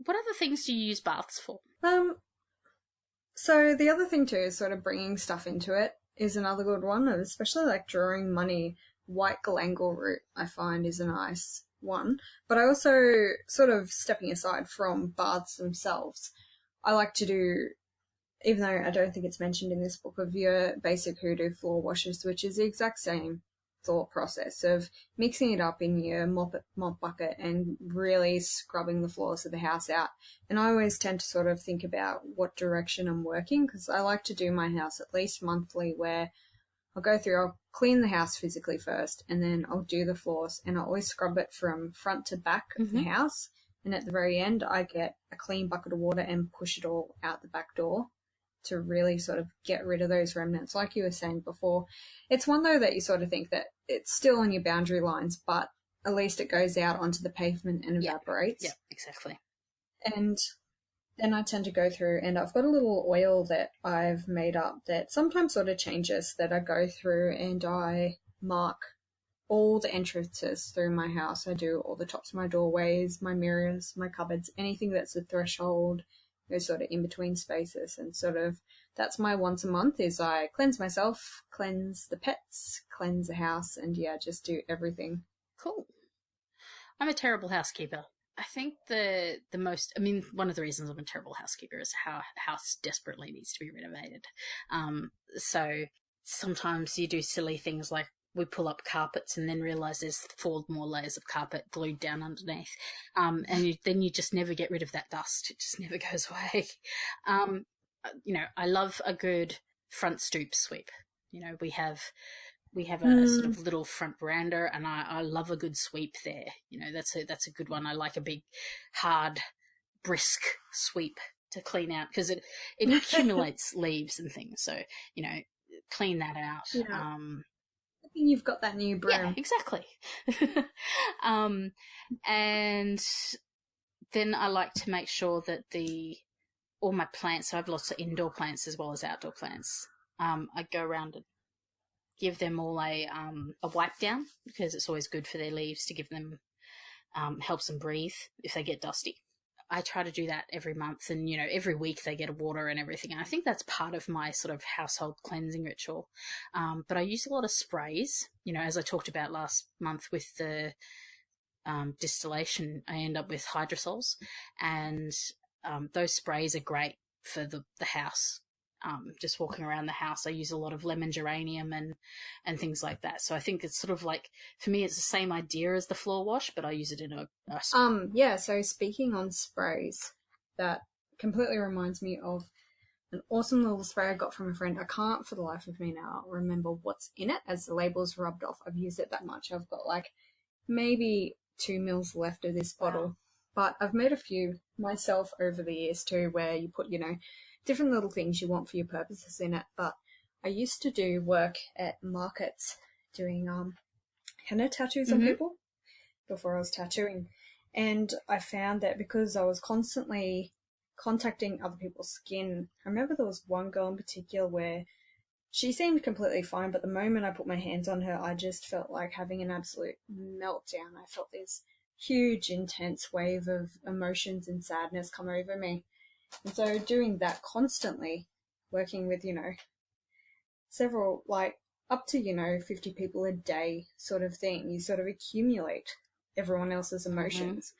What other things do you use baths for? So the other thing too is sort of bringing stuff into it is another good one, especially like drawing money. White galangal root I find is a nice one. But I also, sort of stepping aside from baths themselves, I like to do, even though I don't think it's mentioned in this book, of your basic hoodoo floor washes, which is the exact same thought process of mixing it up in your mop bucket and really scrubbing the floors of the house out. And I always tend to sort of think about what direction I'm working, because I like to do my house at least monthly, where I'll clean the house physically first, and then I'll do the floors, and I'll always scrub it from front to back of the house. And at the very end, I get a clean bucket of water and push it all out the back door to really sort of get rid of those remnants. Like you were saying before, it's one though that you sort of think that it's still on your boundary lines, but at least it goes out onto the pavement and evaporates. Yeah, exactly. And then I tend to go through, and I've got a little oil that I've made up that sometimes sort of changes, that I go through and I mark all the entrances through my house. I do all the tops of my doorways, my mirrors, my cupboards, anything that's a threshold, those sort of in-between spaces. And sort of that's my once a month is I cleanse myself, cleanse the pets, cleanse the house, and just do everything. Cool. I'm a terrible housekeeper. I think one of the reasons I'm a terrible housekeeper is how a house desperately needs to be renovated. So sometimes you do silly things like we pull up carpets and then realise there's 4 more layers of carpet glued down underneath. And then you just never get rid of that dust. It just never goes away. I love a good front stoop sweep. We have a sort of little front veranda, and I love a good sweep there. That's a good one. I like a big, hard, brisk sweep to clean out, because it accumulates leaves and things. So, clean that out. Yeah. I think you've got that new broom. Yeah, exactly. And then I like to make sure that all my plants, so I have lots of indoor plants as well as outdoor plants. I go around and give them all a wipe down, because it's always good for their leaves to give them, helps them breathe if they get dusty. I try to do that every month, and every week they get a water and everything. And I think that's part of my sort of household cleansing ritual. But I use a lot of sprays. As I talked about last month with the distillation, I end up with hydrosols, and those sprays are great for the house. Just walking around the house, I use a lot of lemon geranium and things like that. So I think it's sort of like, for me, it's the same idea as the floor wash, but I use it in a yeah. So speaking on sprays, that completely reminds me of an awesome little spray I got from a friend. I can't for the life of me now remember what's in it, as the label's rubbed off. I've used it that much. I've got like maybe 2 mils left of this bottle, but I've made a few myself over the years too, where you put, different little things you want for your purposes in it. But I used to do work at markets doing henna tattoos on people before I was tattooing, and I found that because I was constantly contacting other people's skin, I remember there was one girl in particular where she seemed completely fine, but the moment I put my hands on her, I just felt like having an absolute meltdown. I felt this huge, intense wave of emotions and sadness come over me. And so doing that constantly, working with, several, like up to, 50 people a day sort of thing, you sort of accumulate everyone else's emotions.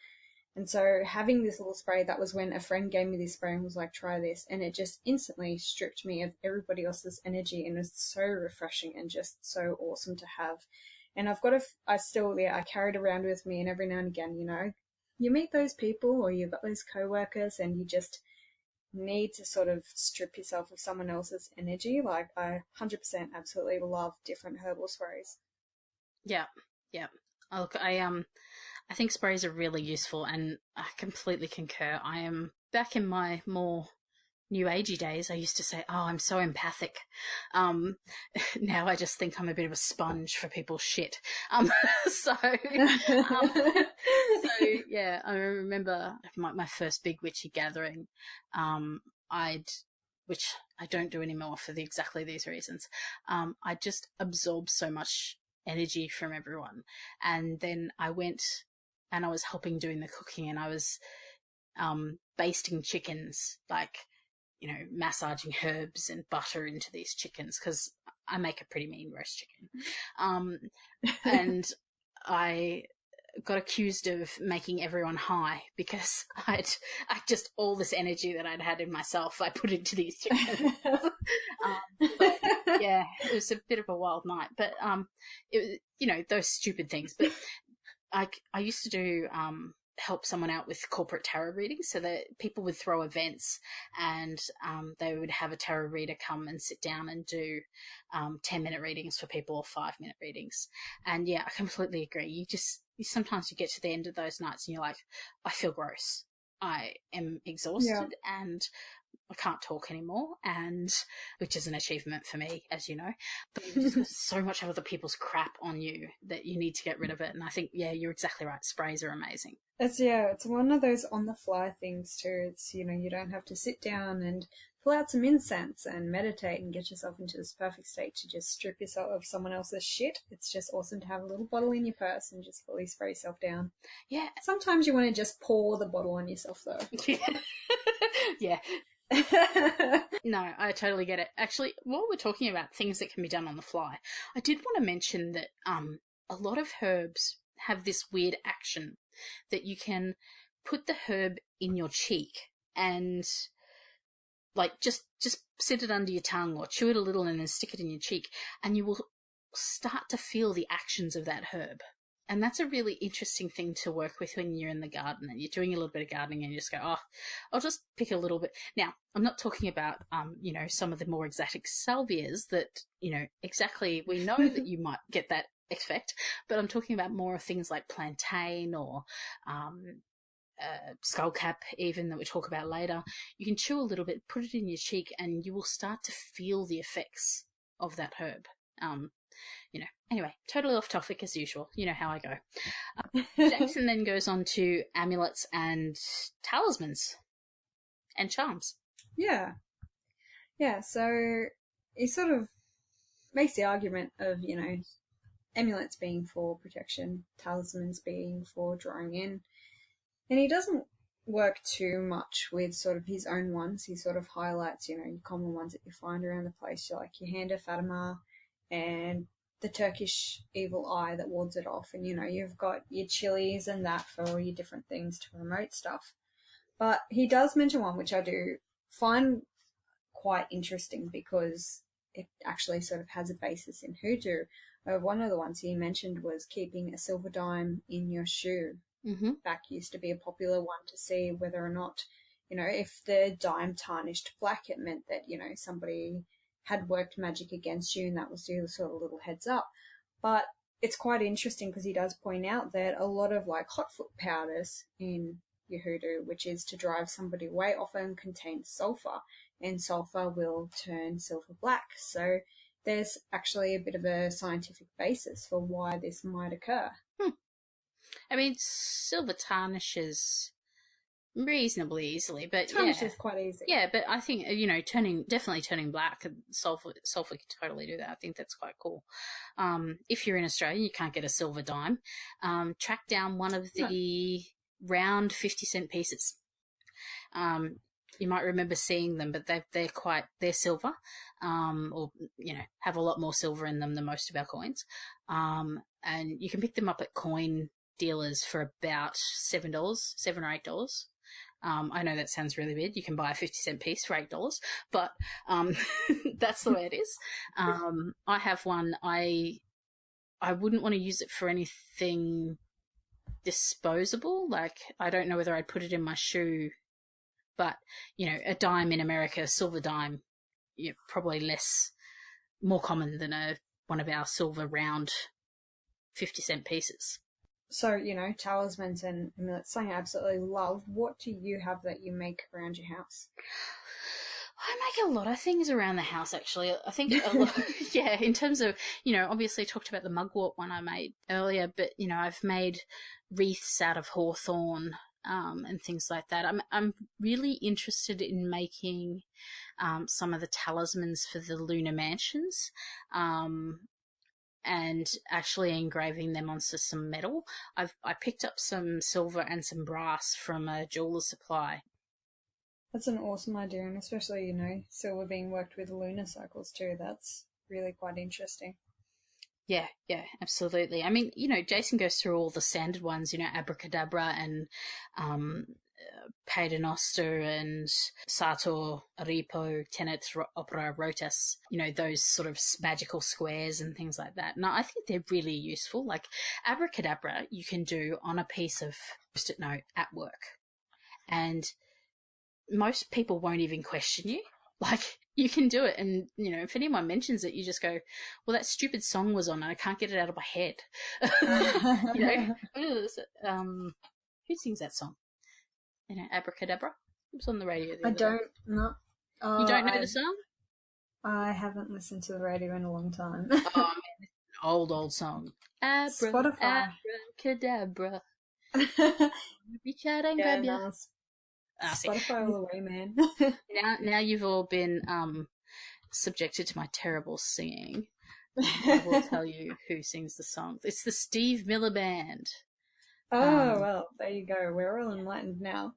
And so having this little spray, that was when a friend gave me this spray and was like, try this. And it just instantly stripped me of everybody else's energy, and it's so refreshing and just so awesome to have. And I've got I carry it around with me, and every now and again, you meet those people or you've got those co-workers and you just need to sort of strip yourself of someone else's energy. Like, I 100% absolutely love different herbal sprays. Yeah. Look, I think sprays are really useful, and I completely concur. I am back in my more new agey days. I used to say, "Oh, I'm so empathic." Now I just think I'm a bit of a sponge for people's shit. So yeah, I remember my first big witchy gathering. Which I don't do anymore for exactly these reasons. I just absorbed so much energy from everyone, and then I went and I was helping doing the cooking, and I was basting chickens, like, massaging herbs and butter into these chickens, because I make a pretty mean roast chicken. And I got accused of making everyone high because I just, all this energy that I'd had in myself, I put into these chickens. But yeah, it was a bit of a wild night, but it was, those stupid things. But I used to do help someone out with corporate tarot readings, so that people would throw events, and they would have a tarot reader come and sit down and do 10-minute readings for people, or 5-minute readings. And yeah, I completely agree. Sometimes you get to the end of those nights and you're like, I feel gross. I am exhausted and I can't talk anymore, and which is an achievement for me, as you know. But you've just got so much other people's crap on you that you need to get rid of it. And I think, yeah, you're exactly right. Sprays are amazing. It's one of those on the fly things too. It's, you don't have to sit down and pull out some incense and meditate and get yourself into this perfect state to just strip yourself of someone else's shit. It's just awesome to have a little bottle in your purse and just fully spray yourself down. Yeah. Sometimes you want to just pour the bottle on yourself though. Yeah. No, I totally get it. Actually, while we're talking about things that can be done on the fly, I did want to mention that a lot of herbs have this weird action that you can put the herb in your cheek and like just sit it under your tongue or chew it a little and then stick it in your cheek, and you will start to feel the actions of that herb. And that's a really interesting thing to work with when you're in the garden and you're doing a little bit of gardening and you just go, oh, I'll just pick a little bit. Now, I'm not talking about, some of the more exotic salvias that, exactly we know that you might get that effect, but I'm talking about more of things like plantain or skullcap even, that we'll talk about later. You can chew a little bit, put it in your cheek, and you will start to feel the effects of that herb. Anyway, totally off topic as usual. You know how I go. Jason then goes on to amulets and talismans and charms. Yeah. Yeah, so he sort of makes the argument of, amulets being for protection, talismans being for drawing in. And he doesn't work too much with sort of his own ones. He sort of highlights, your common ones that you find around the place, like your hand of Fatima and the Turkish evil eye that wards it off. And, you've got your chilies and that for all your different things to promote stuff. But he does mention one which I do find quite interesting because it actually sort of has a basis in hoodoo. One of the ones he mentioned was keeping a silver dime in your shoe. Mm-hmm. Back used to be a popular one to see whether or not, if the dime tarnished black, it meant that, somebody had worked magic against you, and that was your sort of little heads up. But it's quite interesting because he does point out that a lot of like hot foot powders in your hoodoo, which is to drive somebody away, often contains sulfur, and sulfur will turn silver black. So there's actually a bit of a scientific basis for why this might occur. I mean, silver tarnishes reasonably easily, but tarnishes quite easy. Yeah, but I think definitely turning black, sulfur can totally do that. I think that's quite cool. If you're in Australia, you can't get a silver dime. Track down one of the round 50-cent pieces. You might remember seeing them, but they're silver, or have a lot more silver in them than most of our coins. And you can pick them up at coin dealers for about $7 or $8. I know that sounds really weird. You can buy a 50-cent piece for $8, but that's the way it is. I have one. I wouldn't want to use it for anything disposable. Like, I don't know whether I'd put it in my shoe, but a dime in America, a silver dime, probably more common than one of our silver round 50-cent pieces. So, talismans and amulets, something I absolutely love. What do you have that you make around your house? I make a lot of things around the house, actually. I think a lot, in terms of, obviously I talked about the mugwort one I made earlier, but, I've made wreaths out of hawthorn, and things like that. I'm really interested in making, some of the talismans for the lunar mansions, and actually engraving them onto some metal. I picked up some silver and some brass from a jeweler's supply. That's an awesome idea, and especially, silver being worked with lunar cycles too. That's really quite interesting. Yeah, absolutely. I mean, Jason goes through all the standard ones, abracadabra and paternoster and sator, aripo, tenet, opera, rotas, those sort of magical squares and things like that. And I think they're really useful. Like abracadabra, you can do on a piece of post-it note at work. And most people won't even question you. Like, you can do it, and, if anyone mentions it, you just go, well, that stupid song was on and I can't get it out of my head. Who sings that song? Abracadabra? It was on the radio the other day. No. You don't know the song? I haven't listened to the radio in a long time. Oh, man, it's an old song. Spotify. Abracadabra. Reach out and grab you. Spotify all the way, man. Now you've all been subjected to my terrible singing. I will tell you who sings the song. It's the Steve Miller Band. Oh, well, there you go. We're all enlightened now.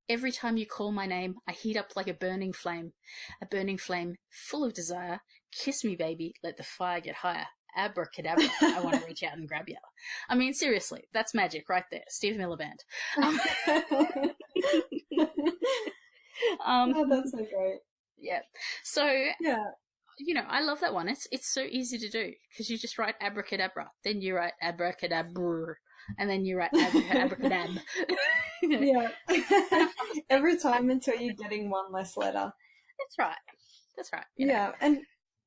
Every time you call my name, I heat up like a burning flame full of desire. Kiss me, baby, let the fire get higher. Abracadabra, I want to reach out and grab you. I mean, seriously, that's magic right there. Steve Miller Band. Oh, that's so great. Yeah. So, yeah. I love that one. It's so easy to do because you just write abracadabra, then you write abracadabra, and then you write abracadab. Yeah. Every time until you're getting one less letter. That's right. That's right. Yeah, and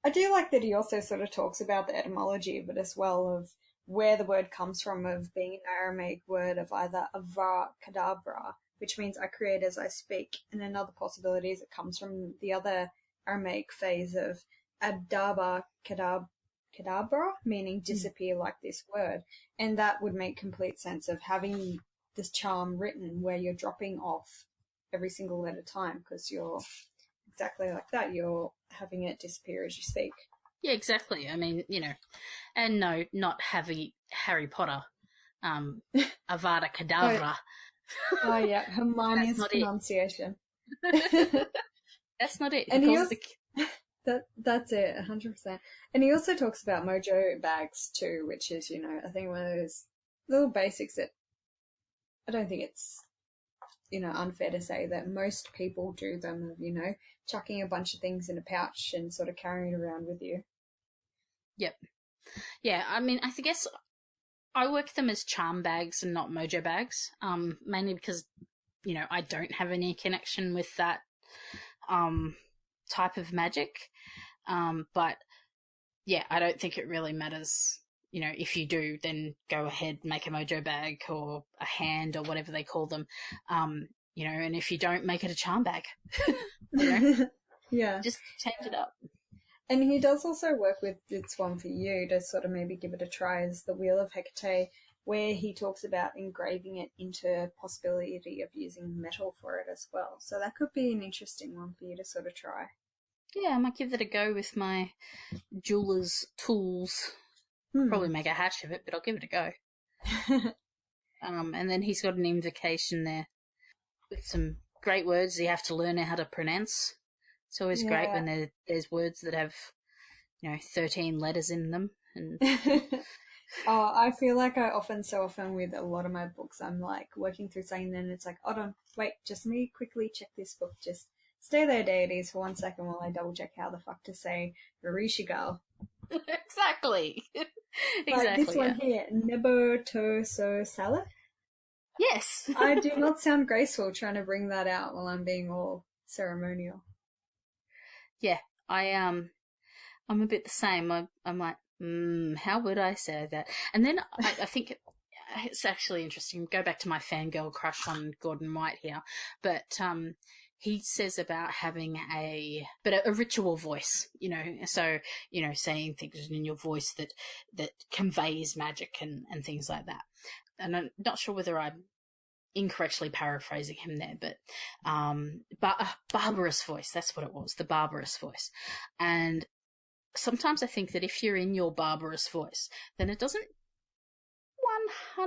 I do like that he also sort of talks about the etymology of it as well, of where the word comes from, of being an Aramaic word of either avra kadabra, which means I create as I speak, and another possibility is it comes from the other Aramaic phase of adaba kadabra, meaning disappear like this word. And that would make complete sense of having this charm written where you're dropping off every single letter time because you're exactly like that. You're having it disappear as you speak. Yeah, exactly. I mean, and no, not Harry Potter, Avada Kedavra. Oh yeah, Hermione's pronunciation. That's not it. And he also, that's it, 100%. And he also talks about mojo bags too, which is, I think one of those little basics that I don't think it's, unfair to say that most people do them of, chucking a bunch of things in a pouch and sort of carrying it around with you. Yep. Yeah, I mean, I guess I work them as charm bags and not mojo bags, mainly because, I don't have any connection with that type of magic. But, yeah, I don't think it really matters. If you do, then go ahead, make a mojo bag or a hand or whatever they call them. And if you don't, make it a charm bag. Yeah. Just change it up. And he does also work with this one for you to sort of maybe give it a try as the Wheel of Hecate, where he talks about engraving it into possibility of using metal for it as well. So that could be an interesting one for you to sort of try. Yeah, I might give it a go with my jeweler's tools. Probably make a hash of it, but I'll give it a go. And then he's got an invocation there with some great words you have to learn how to pronounce. It's always great when there's words that have, 13 letters in them. And Oh, I feel like so often with a lot of my books, I'm like working through something, then it's like, hold on, wait, just let me quickly check this book. Just stay there, deities, for 1 second while I double check how the fuck to say Varishigal. Exactly. Like this one here, Nebo to so salad. Yes. I do not sound graceful trying to bring that out while I'm being all ceremonial. Yeah, I'm a bit the same. I'm like, how would I say that? And then I think it's actually interesting. Go back to my fangirl crush on Gordon White here, but he says about having a ritual voice, so saying things in your voice that conveys magic and things like that. And I'm not sure whether I'm incorrectly paraphrasing him there, but barbarous voice, that's what it was, the barbarous voice. And sometimes I think that if you're in your barbarous voice, then it doesn't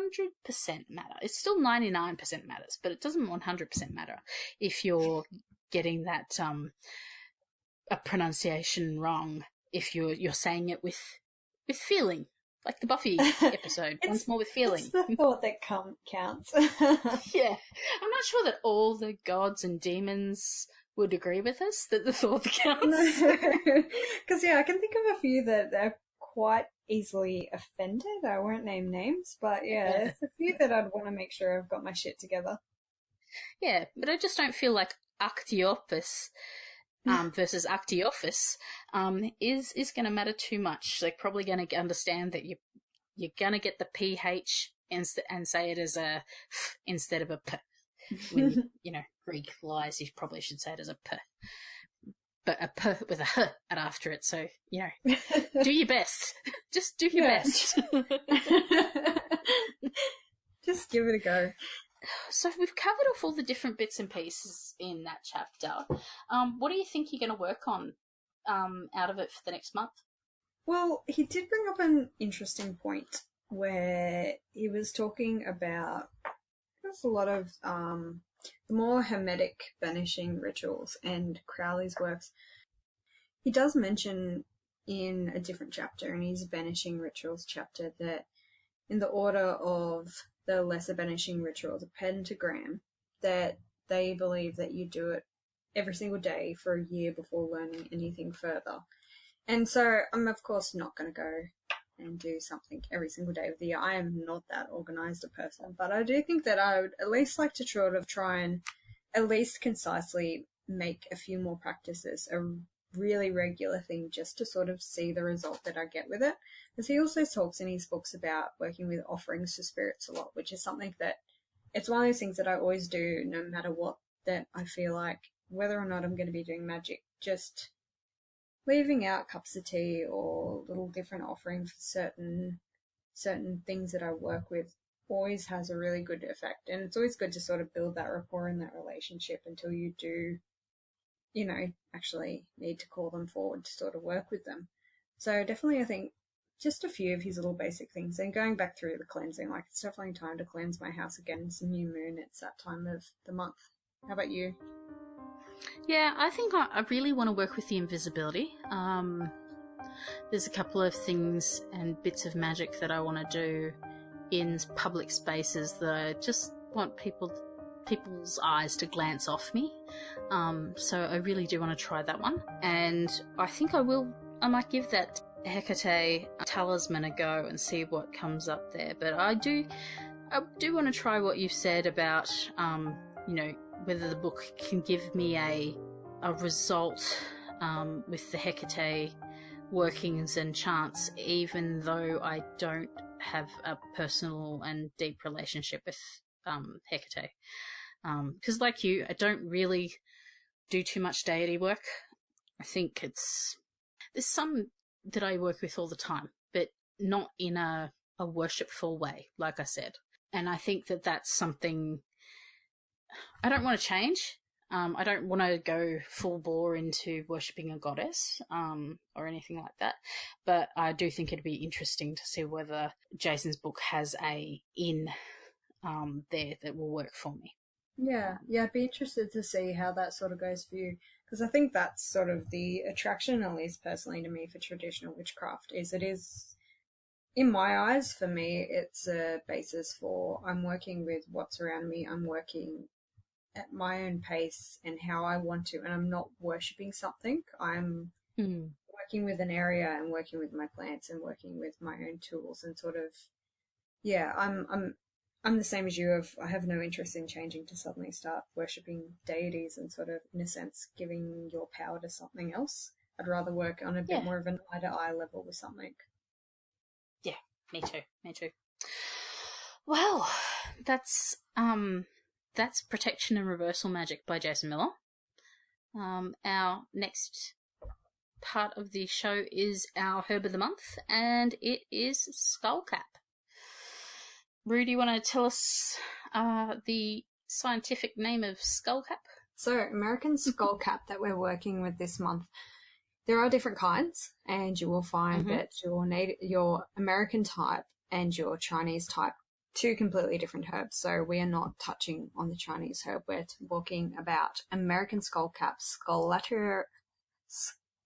100% matter. It's still 99% matters, but it doesn't 100% matter if you're getting that a pronunciation wrong, if you're saying it with feeling. Like the Buffy episode, once more with feeling. It's the thought that counts. Yeah. I'm not sure that all the gods and demons would agree with us that the thought counts. Because, I can think of a few that are quite easily offended. I won't name names, but there's a few that I'd want to make sure I've got my shit together. Yeah, but I just don't feel like Actiopus versus Actiophus is going to matter too much. They're probably going to understand that you're going to get the PH and say it as a f instead of a p. When, Greek lies, you probably should say it as a p. But a p with a h after it, so, do your best. Just do your best. Just give it a go. So we've covered off all the different bits and pieces in that chapter. What do you think you're going to work on out of it for the next month? Well, he did bring up an interesting point where he was talking about there's a lot of the more hermetic banishing rituals and Crowley's works. He does mention in a different chapter, in his banishing rituals chapter, that in the order of the lesser banishing ritual, the pentagram, that they believe that you do it every single day for a year before learning anything further. And so I'm, of course, not going to go and do something every single day of the year. I am not that organized a person, but I do think that I would at least like to sort of try and at least concisely make a few more practices a really regular thing, just to sort of see the result that I get with it. Because he also talks in his books about working with offerings to spirits a lot, which is something that it's one of those things that I always do no matter what, that I feel like whether or not I'm going to be doing magic, just leaving out cups of tea or little different offerings for certain things that I work with always has a really good effect. And it's always good to sort of build that rapport in that relationship until you do, you know, actually need to call them forward to sort of work with them. So definitely I think just a few of his little basic things. And going back through the cleansing, like it's definitely time to cleanse my house again. It's a new moon, it's that time of the month. How about you? Yeah, I think I really want to work with the invisibility. There's a couple of things and bits of magic that I want to do in public spaces that I just want people's eyes to glance off me. So I really do want to try that one. And I think I might give that Hecate talisman a go and see what comes up there. But I do want to try what you said about, whether the book can give me a result with the Hecate workings and chants, even though I don't have a personal and deep relationship with Hecate. Because like you, I don't really do too much deity work. I think there's some that I work with all the time, but not in a worshipful way, like I said. And I think that that's something I don't want to change. I don't want to go full bore into worshipping a goddess or anything like that. But I do think it'd be interesting to see whether Jason's book has a there that will work for me. Yeah, I'd be interested to see how that sort of goes for you, because I think that's sort of the attraction, at least personally to me, for traditional witchcraft, is it is, in my eyes, for me, it's a basis for I'm working with what's around me, I'm working at my own pace and how I want to, and I'm not worshipping something. I'm working with an area and working with my plants and working with my own tools and sort of, yeah, I'm the same as you. I have no interest in changing to suddenly start worshipping deities and sort of, in a sense, giving your power to something else. I'd rather work on a bit more of an eye-to-eye level with something. Yeah, me too. Well, that's Protection and Reversal Magic by Jason Miller. Our next part of the show is our Herb of the Month, and it is Skullcap. Rue, do you want to tell us the scientific name of Skullcap? So, American Skullcap that we're working with this month, there are different kinds, and you will find that your American type and your Chinese type, two completely different herbs. So we are not touching on the Chinese herb. We're talking about American Skullcap,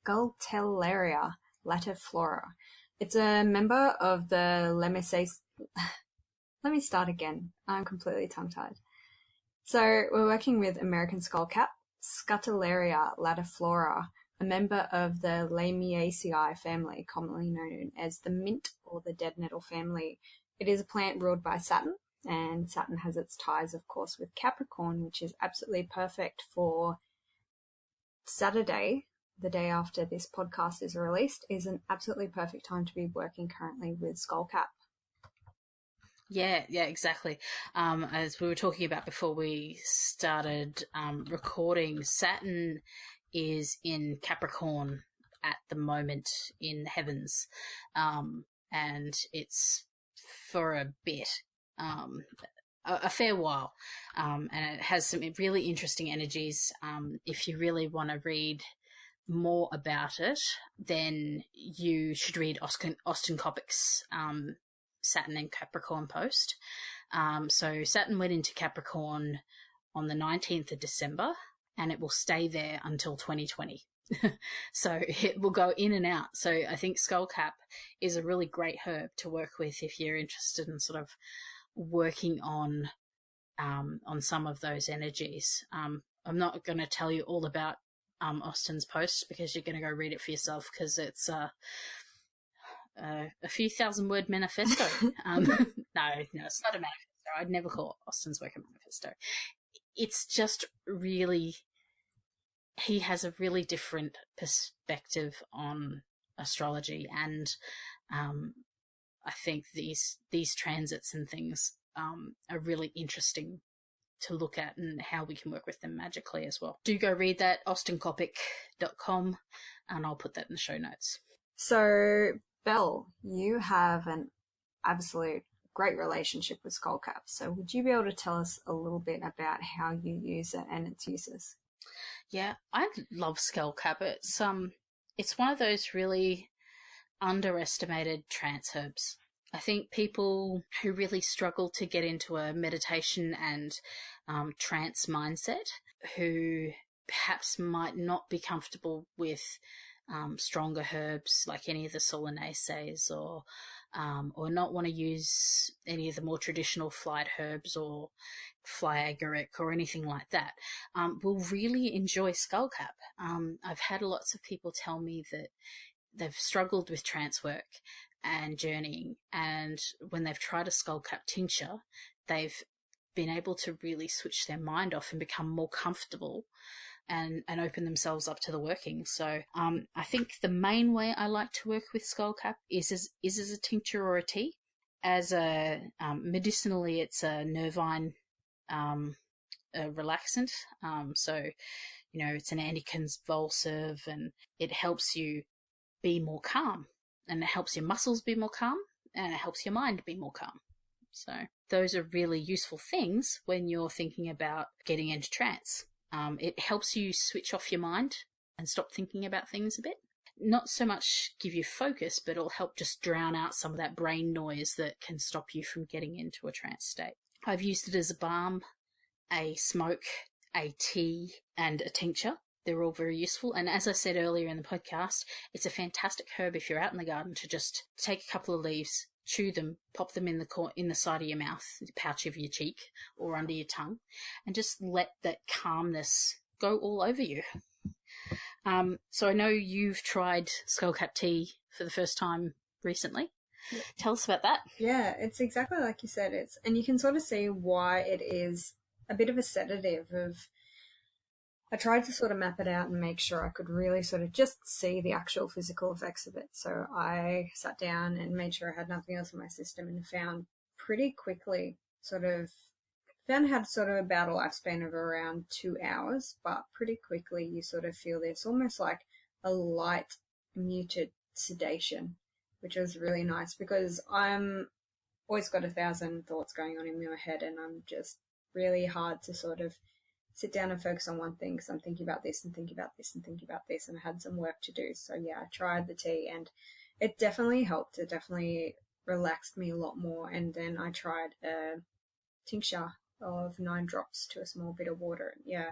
Scuttellaria lateriflora. It's a member of the Let me start again. I'm completely tongue-tied. So we're working with American Skullcap, Scuttellaria lateriflora, a member of the Lamiaceae family, commonly known as the mint or the dead nettle family. It is a plant ruled by Saturn, and Saturn has its ties, of course, with Capricorn, which is absolutely perfect for Saturday, the day after this podcast is released, is an absolutely perfect time to be working currently with Skullcap. Yeah, exactly. As we were talking about before we started recording, Saturn is in Capricorn at the moment in heavens, and it's for a bit, a fair while, and it has some really interesting energies. If you really want to read more about it, then you should read Austin Coppock's Saturn and Capricorn post. So Saturn went into Capricorn on the 19th of December, and it will stay there until 2020. So it will go in and out. So I think Skullcap is a really great herb to work with if you're interested in sort of working on some of those energies. I'm not going to tell you all about Austin's post, because you're going to go read it for yourself, because it's a few 1,000-word manifesto. No, it's not a manifesto. I'd never call Austin's work a manifesto. It's just really, he has a really different perspective on astrology, and I think these transits and things are really interesting to look at, and how we can work with them magically as well. Do go read that, austinkopic.com, and I'll put that in the show notes. So, Belle, you have an absolute great relationship with Skullcap. So would you be able to tell us a little bit about how you use it and its uses? Yeah, I love Skullcap. It's one of those really underestimated trance herbs. I think people who really struggle to get into a meditation and trance mindset, who perhaps might not be comfortable with stronger herbs like any of the solanaceae, or not want to use any of the more traditional flight herbs or fly agaric or anything like that, will really enjoy Skullcap. I've had lots of people tell me that they've struggled with trance work and journeying, and when they've tried a Skullcap tincture, they've been able to really switch their mind off and become more comfortable and open themselves up to the working. So I think the main way I like to work with Skullcap is as a tincture or a tea. As a medicinally, it's a nervine a relaxant. So, it's an anticonvulsive, and it helps you be more calm, and it helps your muscles be more calm, and it helps your mind be more calm. So those are really useful things when you're thinking about getting into trance. It helps you switch off your mind and stop thinking about things a bit. Not so much give you focus, but it'll help just drown out some of that brain noise that can stop you from getting into a trance state. I've used it as a balm, a smoke, a tea, and a tincture. They're all very useful. And as I said earlier in the podcast, it's a fantastic herb if you're out in the garden to just take a couple of leaves, chew them, pop them in the side of your mouth, the pouch of your cheek, or under your tongue, and just let that calmness go all over you. So I know you've tried Skullcap tea for the first time recently. Yep. Tell us about that. Yeah, it's exactly like you said. And you can sort of see why it is a bit of a sedative. I tried to sort of map it out and make sure I could really sort of just see the actual physical effects of it. So I sat down and made sure I had nothing else in my system, and found pretty quickly found it had sort of about a lifespan of around 2 hours, but pretty quickly you sort of feel this almost like a light muted sedation, which was really nice, because I'm always got 1,000 thoughts going on in my head, and I'm just really hard to sort of sit down and focus on one thing, because I'm thinking about this and thinking about this and thinking about this, and I had some work to do. So yeah, I tried the tea, and it definitely helped. It definitely relaxed me a lot more. And then I tried a tincture of 9 drops to a small bit of water. Yeah,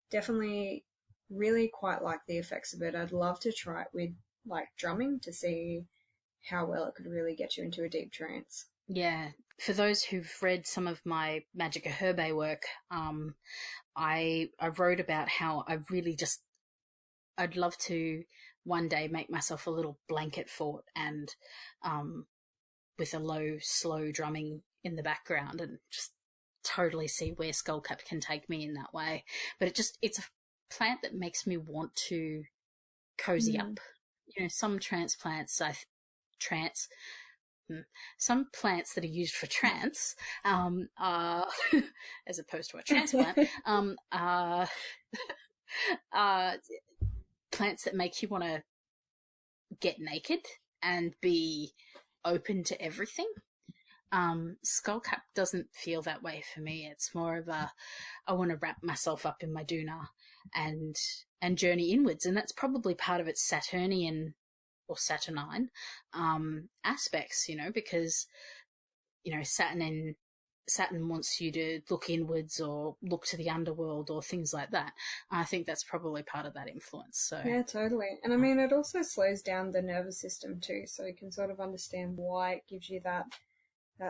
definitely really quite like the effects of it. I'd love to try it with like drumming to see how well it could really get you into a deep trance. Yeah. For those who've read some of my Magica Herbae work, I wrote about how I'd love to one day make myself a little blanket fort, and with a low, slow drumming in the background, and just totally see where Skullcap can take me in that way. But it's a plant that makes me want to cozy up. Some transplants, some plants that are used for trance, are, as opposed to a transplant, are plants that make you want to get naked and be open to everything. Skullcap doesn't feel that way for me. It's more of I want to wrap myself up in my doona and journey inwards, and that's probably part of its Saturnian or Saturnine aspects, because Saturn wants you to look inwards or look to the underworld or things like that. I think that's probably part of that influence. So yeah, totally. And I mean, it also slows down the nervous system too, so you can sort of understand why it gives you that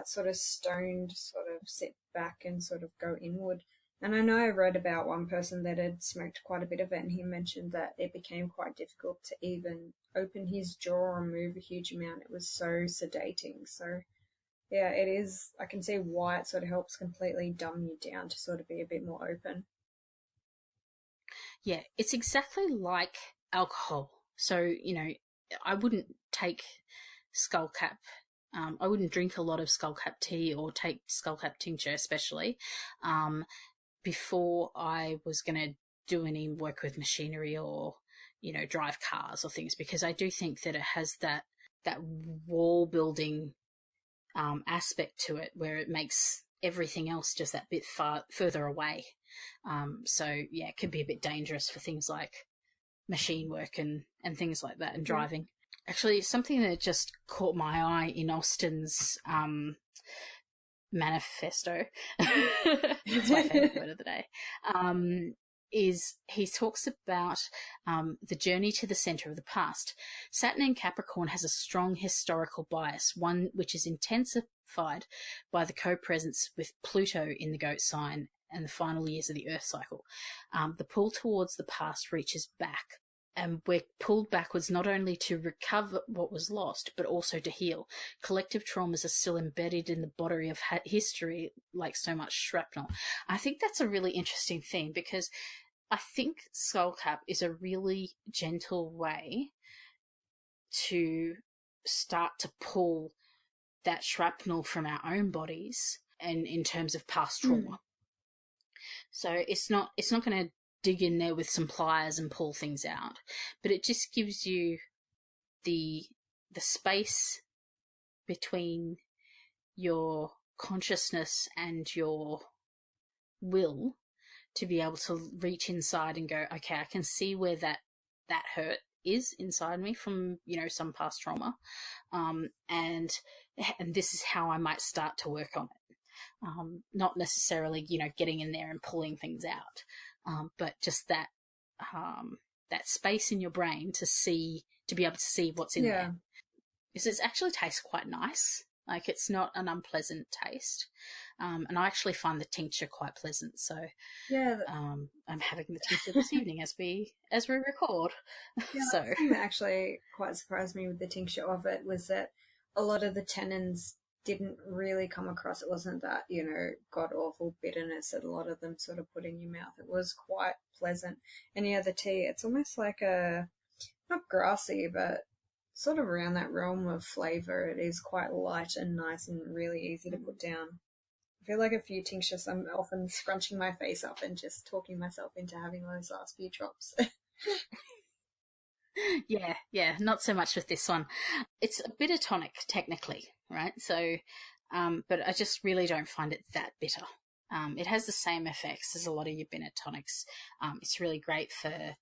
sort of stoned sort of sit back and sort of go inward. And I know I read about one person that had smoked quite a bit of it, and he mentioned that it became quite difficult to even open his jaw or move a huge amount. It was so sedating. So, yeah, it is. I can see why it sort of helps completely dumb you down to sort of be a bit more open. Yeah, it's exactly like alcohol. So, I wouldn't take Skullcap. I wouldn't drink a lot of Skullcap tea or take Skullcap tincture, especially, before I was going to do any work with machinery or, drive cars or things, because I do think that it has that wall building aspect to it where it makes everything else just that bit further away. So yeah, it could be a bit dangerous for things like machine work and things like that, and driving. Actually, something that just caught my eye in Austen's manifesto, it's my favourite word of the day, is he talks about the journey to the centre of the past. Saturn in Capricorn has a strong historical bias, one which is intensified by the co-presence with Pluto in the goat sign and the final years of the Earth cycle. The pull towards the past reaches back, and we're pulled backwards not only to recover what was lost, but also to heal. Collective traumas are still embedded in the body of history like so much shrapnel. I think that's a really interesting thing, because I think Skullcap is a really gentle way to start to pull that shrapnel from our own bodies, and in terms of past trauma. So it's not going to dig in there with some pliers and pull things out, but it just gives you the space between your consciousness and your will to be able to reach inside and go, okay, I can see where that hurt is inside me from, some past trauma, and this is how I might start to work on it. Not necessarily, getting in there and pulling things out, but just that space in your brain to be able to see what's in there. Because it actually tastes quite nice. Like, it's not an unpleasant taste. And I actually find the tincture quite pleasant. So I'm having the tincture this evening as we record. Yeah, so the thing that actually quite surprised me with the tincture of it was that a lot of the tannins didn't really come across. It wasn't that, god awful bitterness that a lot of them sort of put in your mouth. It was quite pleasant. And yeah, the tea, it's almost like not grassy, but sort of around that realm of flavour. It is quite light and nice and really easy to put down. I feel like a few tinctures, I'm often scrunching my face up and just talking myself into having those last few drops. yeah, not so much with this one. It's a bitter tonic, technically, right? So, but I just really don't find it that bitter. It has the same effects as a lot of your bitter tonics. It's really great for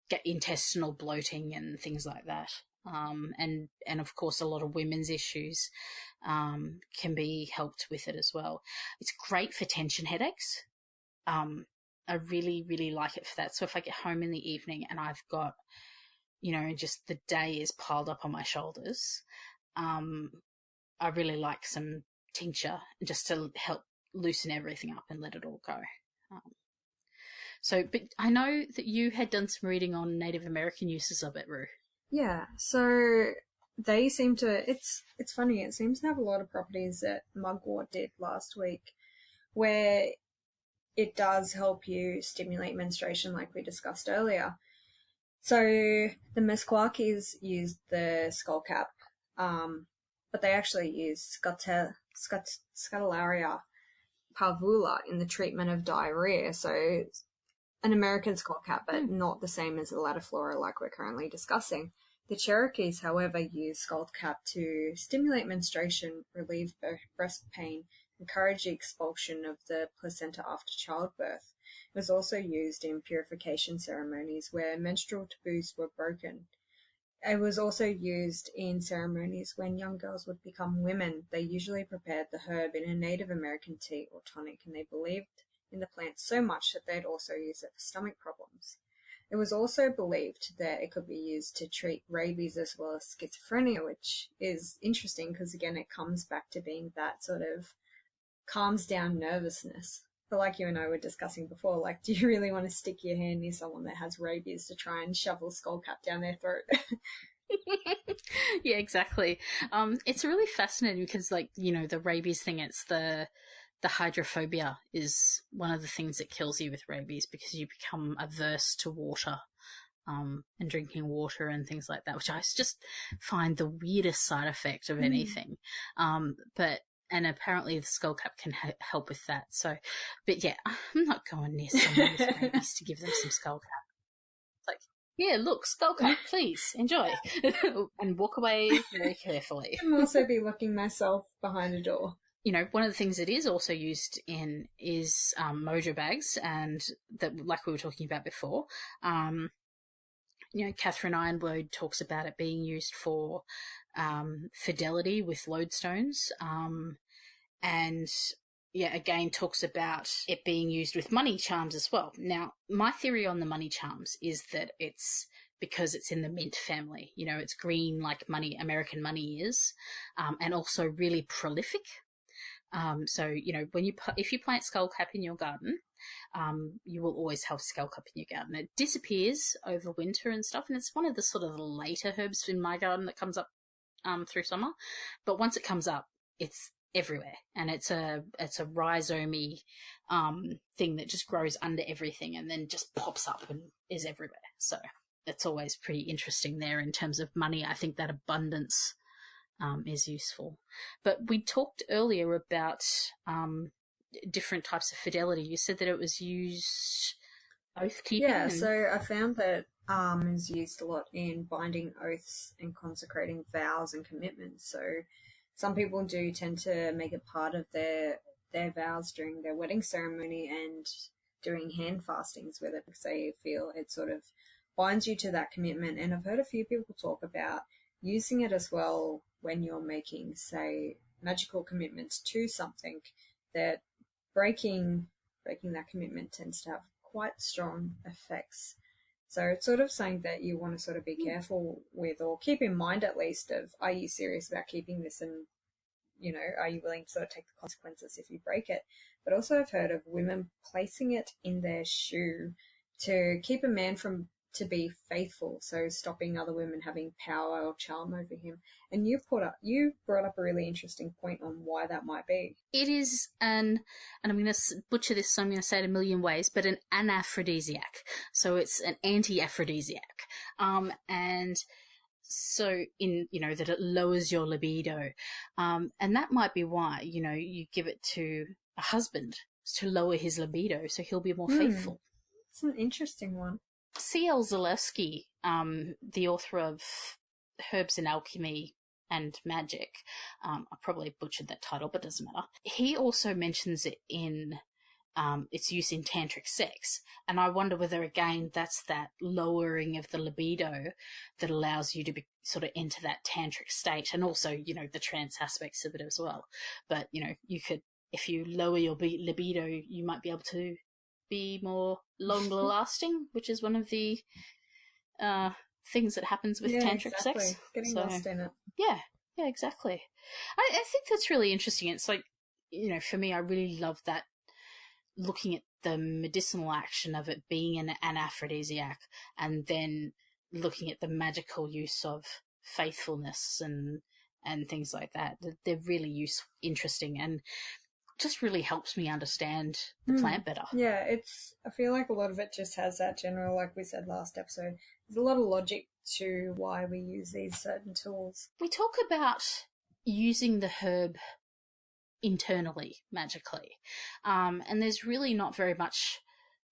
get intestinal bloating and things like that. And of course, a lot of women's issues can be helped with it as well. It's great for tension headaches. I really, really like it for that. So if I get home in the evening and I've got, just the day is piled up on my shoulders, I really like some tincture just to help loosen everything up and let it all go. But I know that you had done some reading on Native American uses of it, Rue. Yeah, so they seem to, it's funny, it seems to have a lot of properties that Mugwort did last week, where it does help you stimulate menstruation like we discussed earlier. So the Meskwakis used the Skullcap, but they actually used Scuttellaria parvula in the treatment of diarrhea. So an American Skullcap, but not the same as the lateriflora like we're currently discussing. The Cherokees, however, use Skullcap to stimulate menstruation, relieve breast pain, encourage the expulsion of the placenta after childbirth. It was also used in purification ceremonies where menstrual taboos were broken. It was also used in ceremonies when young girls would become women. They usually prepared the herb in a Native American tea or tonic, and they believed in the plant so much that they'd also use it for stomach problems. It was also believed that it could be used to treat rabies as well as schizophrenia, which is interesting because, again, it comes back to being that sort of calms down nervousness. But like you and I were discussing before, like, do you really want to stick your hand near someone that has rabies to try and shovel Skullcap down their throat? Yeah, exactly. It's really fascinating because, like, the rabies thing, it's the hydrophobia is one of the things that kills you with rabies because you become averse to water, and drinking water and things like that, which I just find the weirdest side effect of anything. And apparently the Skullcap can help with that. So, but yeah, I'm not going near someone with rabies to give them some Skullcap. It's like, yeah, look, Skullcap, please enjoy, and walk away very carefully. I'm also be locking myself behind a door. One of the things that is also used in is mojo bags, and that, like we were talking about before, Catherine Ironwood talks about it being used for Fidelity with lodestones, and again talks about it being used with money charms as well. Now, my theory on the money charms is that it's because it's in the mint family. It's green like money, American money is, and also really prolific. So, if you plant Skullcap in your garden, you will always have Skullcap in your garden. It disappears over winter and stuff, and it's one of the sort of later herbs in my garden that comes up through summer. But once it comes up, it's everywhere, and it's a rhizomy thing that just grows under everything and then just pops up and is everywhere. So it's always pretty interesting there in terms of money. I think that abundance is useful. But we talked earlier about different types of fidelity. You said that it was used oath keeping. Yeah, so I found that is used a lot in binding oaths and consecrating vows and commitments. So some people do tend to make it part of their vows during their wedding ceremony and doing hand fastings with it because they feel it sort of binds you to that commitment. And I've heard a few people talk about using it as well when you're making, say, magical commitments to something, that breaking that commitment tends to have quite strong effects. So it's sort of something that you want to sort of be careful with, or keep in mind at least, of, are you serious about keeping this, and are you willing to sort of take the consequences if you break it? But also I've heard of women placing it in their shoe to keep a man to be faithful, so stopping other women having power or charm over him. And you brought up a really interesting point on why that might be. It is and I'm going to butcher this, so I'm going to say it a million ways, but an anaphrodisiac. So it's an anti-aphrodisiac. And so that it lowers your libido. And that might be why, you give it to a husband to lower his libido so he'll be more faithful. It's an interesting one. C.L. Zalewski, the author of Herbs in Alchemy and Magic, I probably butchered that title, but it doesn't matter. He also mentions it in its use in tantric sex, and I wonder whether, again, that's that lowering of the libido that allows you to sort of enter that tantric state, and also, the trance aspects of it as well. But, you could, if you lower your libido, you might be able to be more longer lasting, which is one of the things that happens with tantric sex. Getting lost in it. Yeah, exactly. I think that's really interesting. It's like, for me, I really love that, looking at the medicinal action of it being an anaphrodisiac, and then looking at the magical use of faithfulness and things like that. They're really interesting, and just really helps me understand the plant better. Yeah, I feel like a lot of it just has that general, like we said last episode, there's a lot of logic to why we use these certain tools. We talk about using the herb internally, magically, and there's really not very much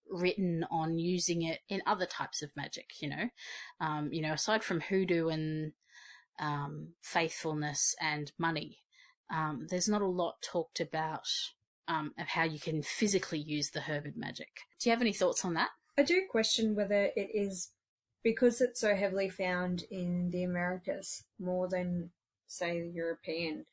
written on using it in other types of magic, aside from hoodoo and faithfulness and money. There's not a lot talked about of how you can physically use the herb in magic. Do you have any thoughts on that? I do question whether it is because it's so heavily found in the Americas more than, say, the European,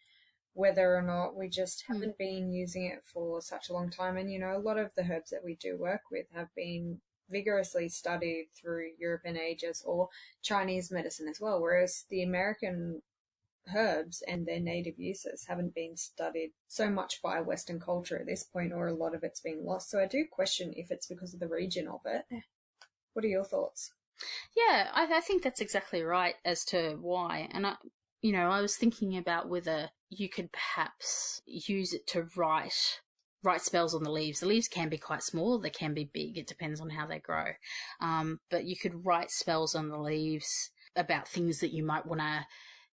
whether or not we just haven't been using it for such a long time. And, a lot of the herbs that we do work with have been vigorously studied through European ages or Chinese medicine as well, whereas the American herbs and their native uses haven't been studied so much by Western culture at this point, or a lot of it's been lost. So I do question if it's because of the region of it. What are your thoughts? Yeah, I think that's exactly right as to why. And I was thinking about whether you could perhaps use it to write spells on the leaves. The leaves can be quite small, they can be big, it depends on how they grow. But you could write spells on the leaves about things that you might want to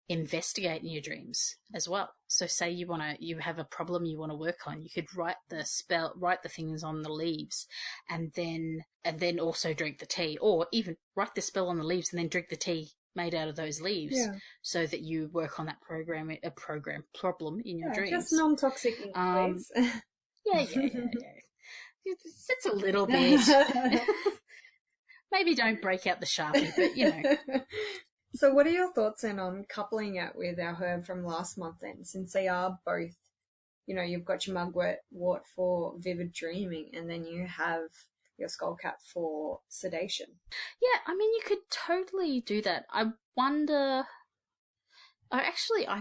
investigate in your dreams as well. So say you have a problem you want to work on, you could write the things on the leaves and then also drink the tea, or even write the spell on the leaves and then drink the tea made out of those leaves, so that you work on that problem in your dreams. Just non-toxic ink, please. Yeah. It's a little bit. Maybe don't break out the Sharpie, but So what are your thoughts then on coupling it with our herb from last month then, since they are both, you've got your mugwort for vivid dreaming and then you have your skullcap for sedation? Yeah, I mean, you could totally do that. I wonder... I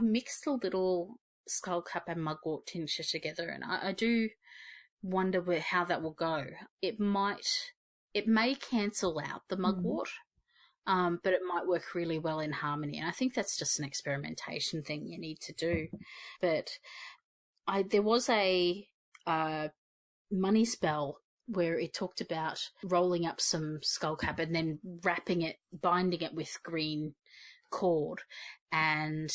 mixed a little skullcap and mugwort tincture together, and I do wonder how that will go. It may cancel out the mugwort, but it might work really well in harmony. And I think that's just an experimentation thing you need to do. But there was a money spell where it talked about rolling up some skullcap and then binding it with green cord, and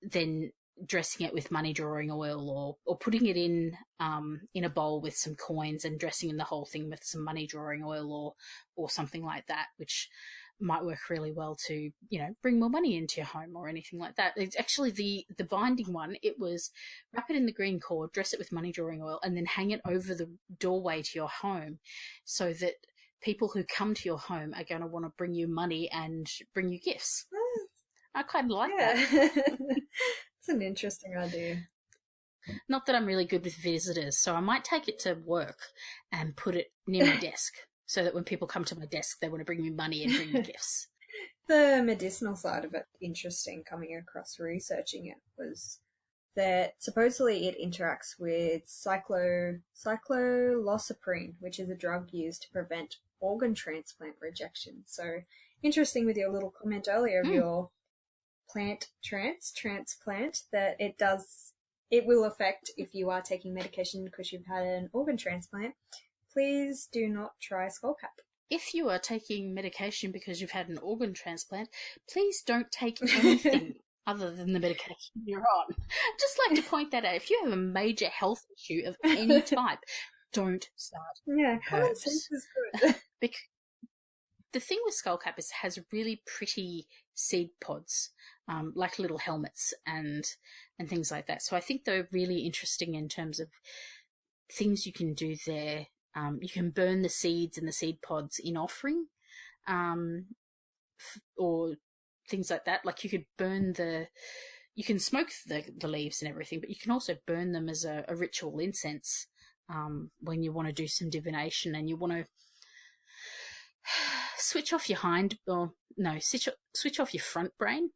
then dressing it with money drawing oil, or putting it in a bowl with some coins and dressing in the whole thing with some money drawing oil or something like that, which might work really well to, bring more money into your home or anything like that. It's actually the binding one. It was wrap it in the green cord, dress it with money drawing oil, and then hang it over the doorway to your home, so that people who come to your home are going to want to bring you money and bring you gifts. I kind of like that. It's an interesting idea. Not that I'm really good with visitors, so I might take it to work and put it near my desk, so that when people come to my desk, they want to bring me money and bring me gifts. The medicinal side of it, interesting, coming across researching it, was that supposedly it interacts with cyclolosaprine, which is a drug used to prevent organ transplant rejection. So interesting with your little comment earlier of your plant transplant, that it will affect if you are taking medication because you've had an organ transplant. Please do not try skullcap. If you are taking medication because you've had an organ transplant, please don't take anything other than the medication you're on. I'd just like to point that out. If you have a major health issue of any type, don't start. Yeah, common sense is good. The thing with skullcap is it has really pretty seed pods, like little helmets and things like that. So I think they're really interesting in terms of things you can do there. You can burn the seeds and the seed pods in offering, or things like that. Like you can smoke the leaves and everything, but you can also burn them as a ritual incense when you want to do some divination and you want to switch off your switch off your front brain,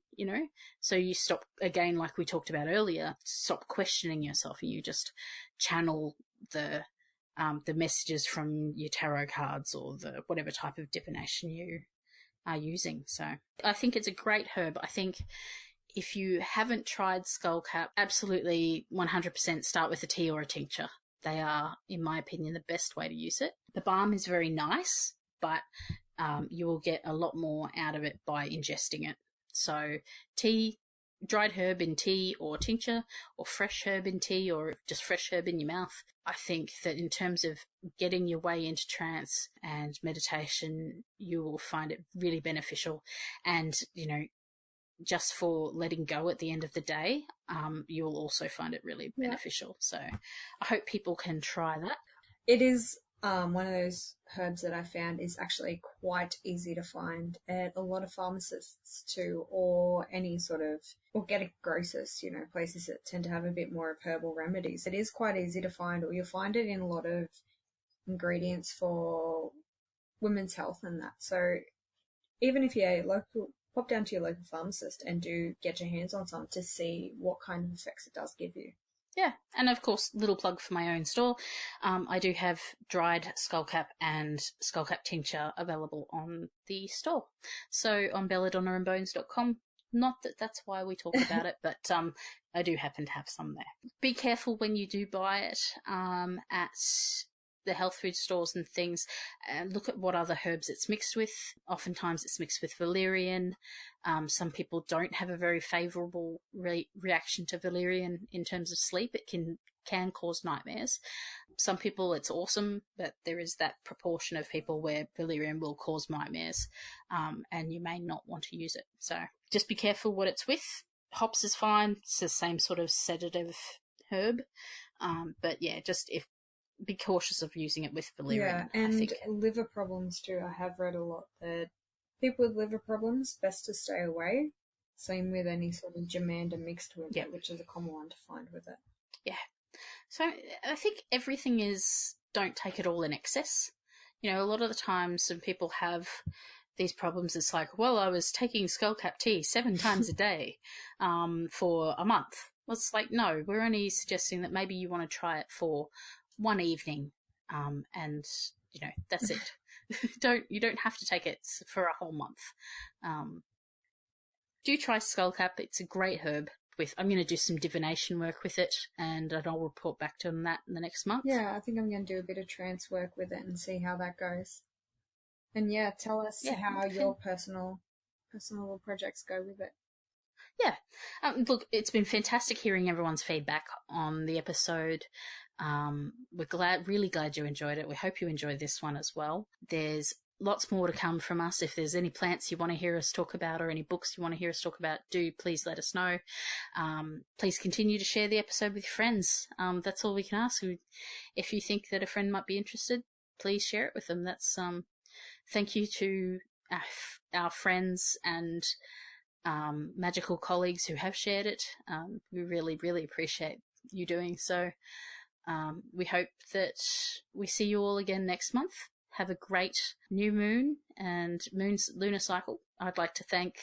so you stop, again, like we talked about earlier, stop questioning yourself and you just channel the messages from your tarot cards or the whatever type of divination you are using. So I think it's a great herb. I think if you haven't tried skullcap, absolutely 100% start with a tea or a tincture. They are, in my opinion, the best way to use it. The balm is very nice, but you will get a lot more out of it by ingesting it. So tea, dried herb in tea or tincture, or fresh herb in tea, or just fresh herb in your mouth. I think that in terms of getting your way into trance and meditation, you will find it really beneficial. And, just for letting go at the end of the day, you will also find it really beneficial. So I hope people can try that. It is one of those herbs that I found is actually quite easy to find at a lot of pharmacists too, or any sort of organic grocers, places that tend to have a bit more of herbal remedies. It is quite easy to find, or you'll find it in a lot of ingredients for women's health and that. So even if your pop down to your local pharmacist and do get your hands on some to see what kind of effects it does give you. Yeah, and of course, little plug for my own store. I do have dried skullcap and skullcap tincture available on the store. So on belladonnaandbones.com. Not that that's why we talk about it, but I do happen to have some there. Be careful when you do buy it at the health food stores and things, and look at what other herbs it's mixed with. Oftentimes it's mixed with valerian. Some people don't have a very favourable reaction to valerian in terms of sleep. It can cause nightmares. Some people it's awesome, but there is that proportion of people where valerian will cause nightmares, and you may not want to use it. So just be careful what it's with. Hops is fine. It's the same sort of sedative herb. But yeah, just be cautious of using it with valerian. Yeah, and I think. liver problems too. I have read a lot that people with liver problems, best to stay away. Same with any sort of germander mixed with it, which is a common one to find with it. Yeah. So I think everything is, don't take it all in excess. You know, a lot of the times when people have these problems, it's like, well, I was taking skullcap tea 7 times a day for a month. Well, it's like, no, we're only suggesting that maybe you want to try it for one evening, and you know, that's it. You don't have to take it for a whole month. Do try skullcap. It's a great herb. I'm going to do some divination work with it, and I'll report back to that in the next month. Yeah, I think I'm going to do a bit of trance work with it and see how that goes. And yeah, tell us how your personal little projects go with it. Yeah. Look, it's been fantastic hearing everyone's feedback on the episode. We're really glad you enjoyed it. We hope you enjoyed this one as well. There's lots more to come from us. If there's any plants you want to hear us talk about or any books you want to hear us talk about, do please let us know. Please continue to share the episode with your friends. That's all we can ask. If you think that a friend might be interested, please share it with them. That's thank you to our friends and magical colleagues who have shared it. We really, really appreciate you doing so. We hope that we see you all again next month. Have a great new moon and lunar cycle. I'd like to thank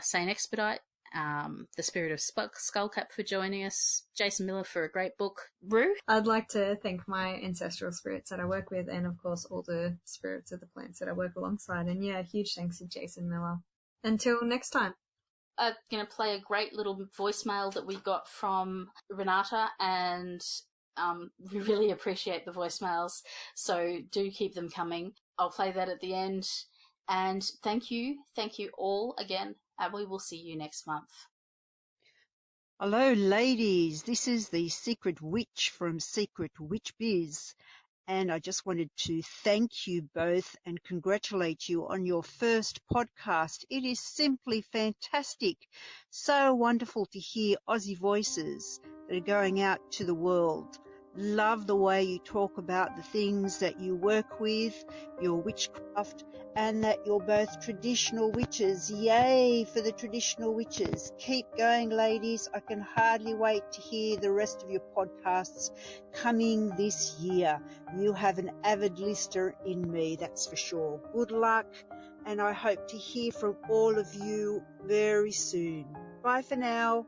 Saint Expedite, the Spirit of Skullcap for joining us, Jason Miller for a great book. Rue? I'd like to thank my ancestral spirits that I work with, and of course all the spirits of the plants that I work alongside. And yeah, huge thanks to Jason Miller. Until next time. I'm going to play a great little voicemail that we got from Renata, and we really appreciate the voicemails, so do keep them coming. I'll play that at the end. And thank you all again, and we will see you next month. Hello, ladies. This is the Secret Witch from Secret Witch Biz. And I just wanted to thank you both and congratulate you on your first podcast. It is simply fantastic. So wonderful to hear Aussie voices that are going out to the world. Love the way you talk about the things that you work with, your witchcraft, and that you're both traditional witches. Yay for the traditional witches. Keep going, ladies. I can hardly wait to hear the rest of your podcasts coming this year. You have an avid listener in me, that's for sure. Good luck, and I hope to hear from all of you very soon. Bye for now.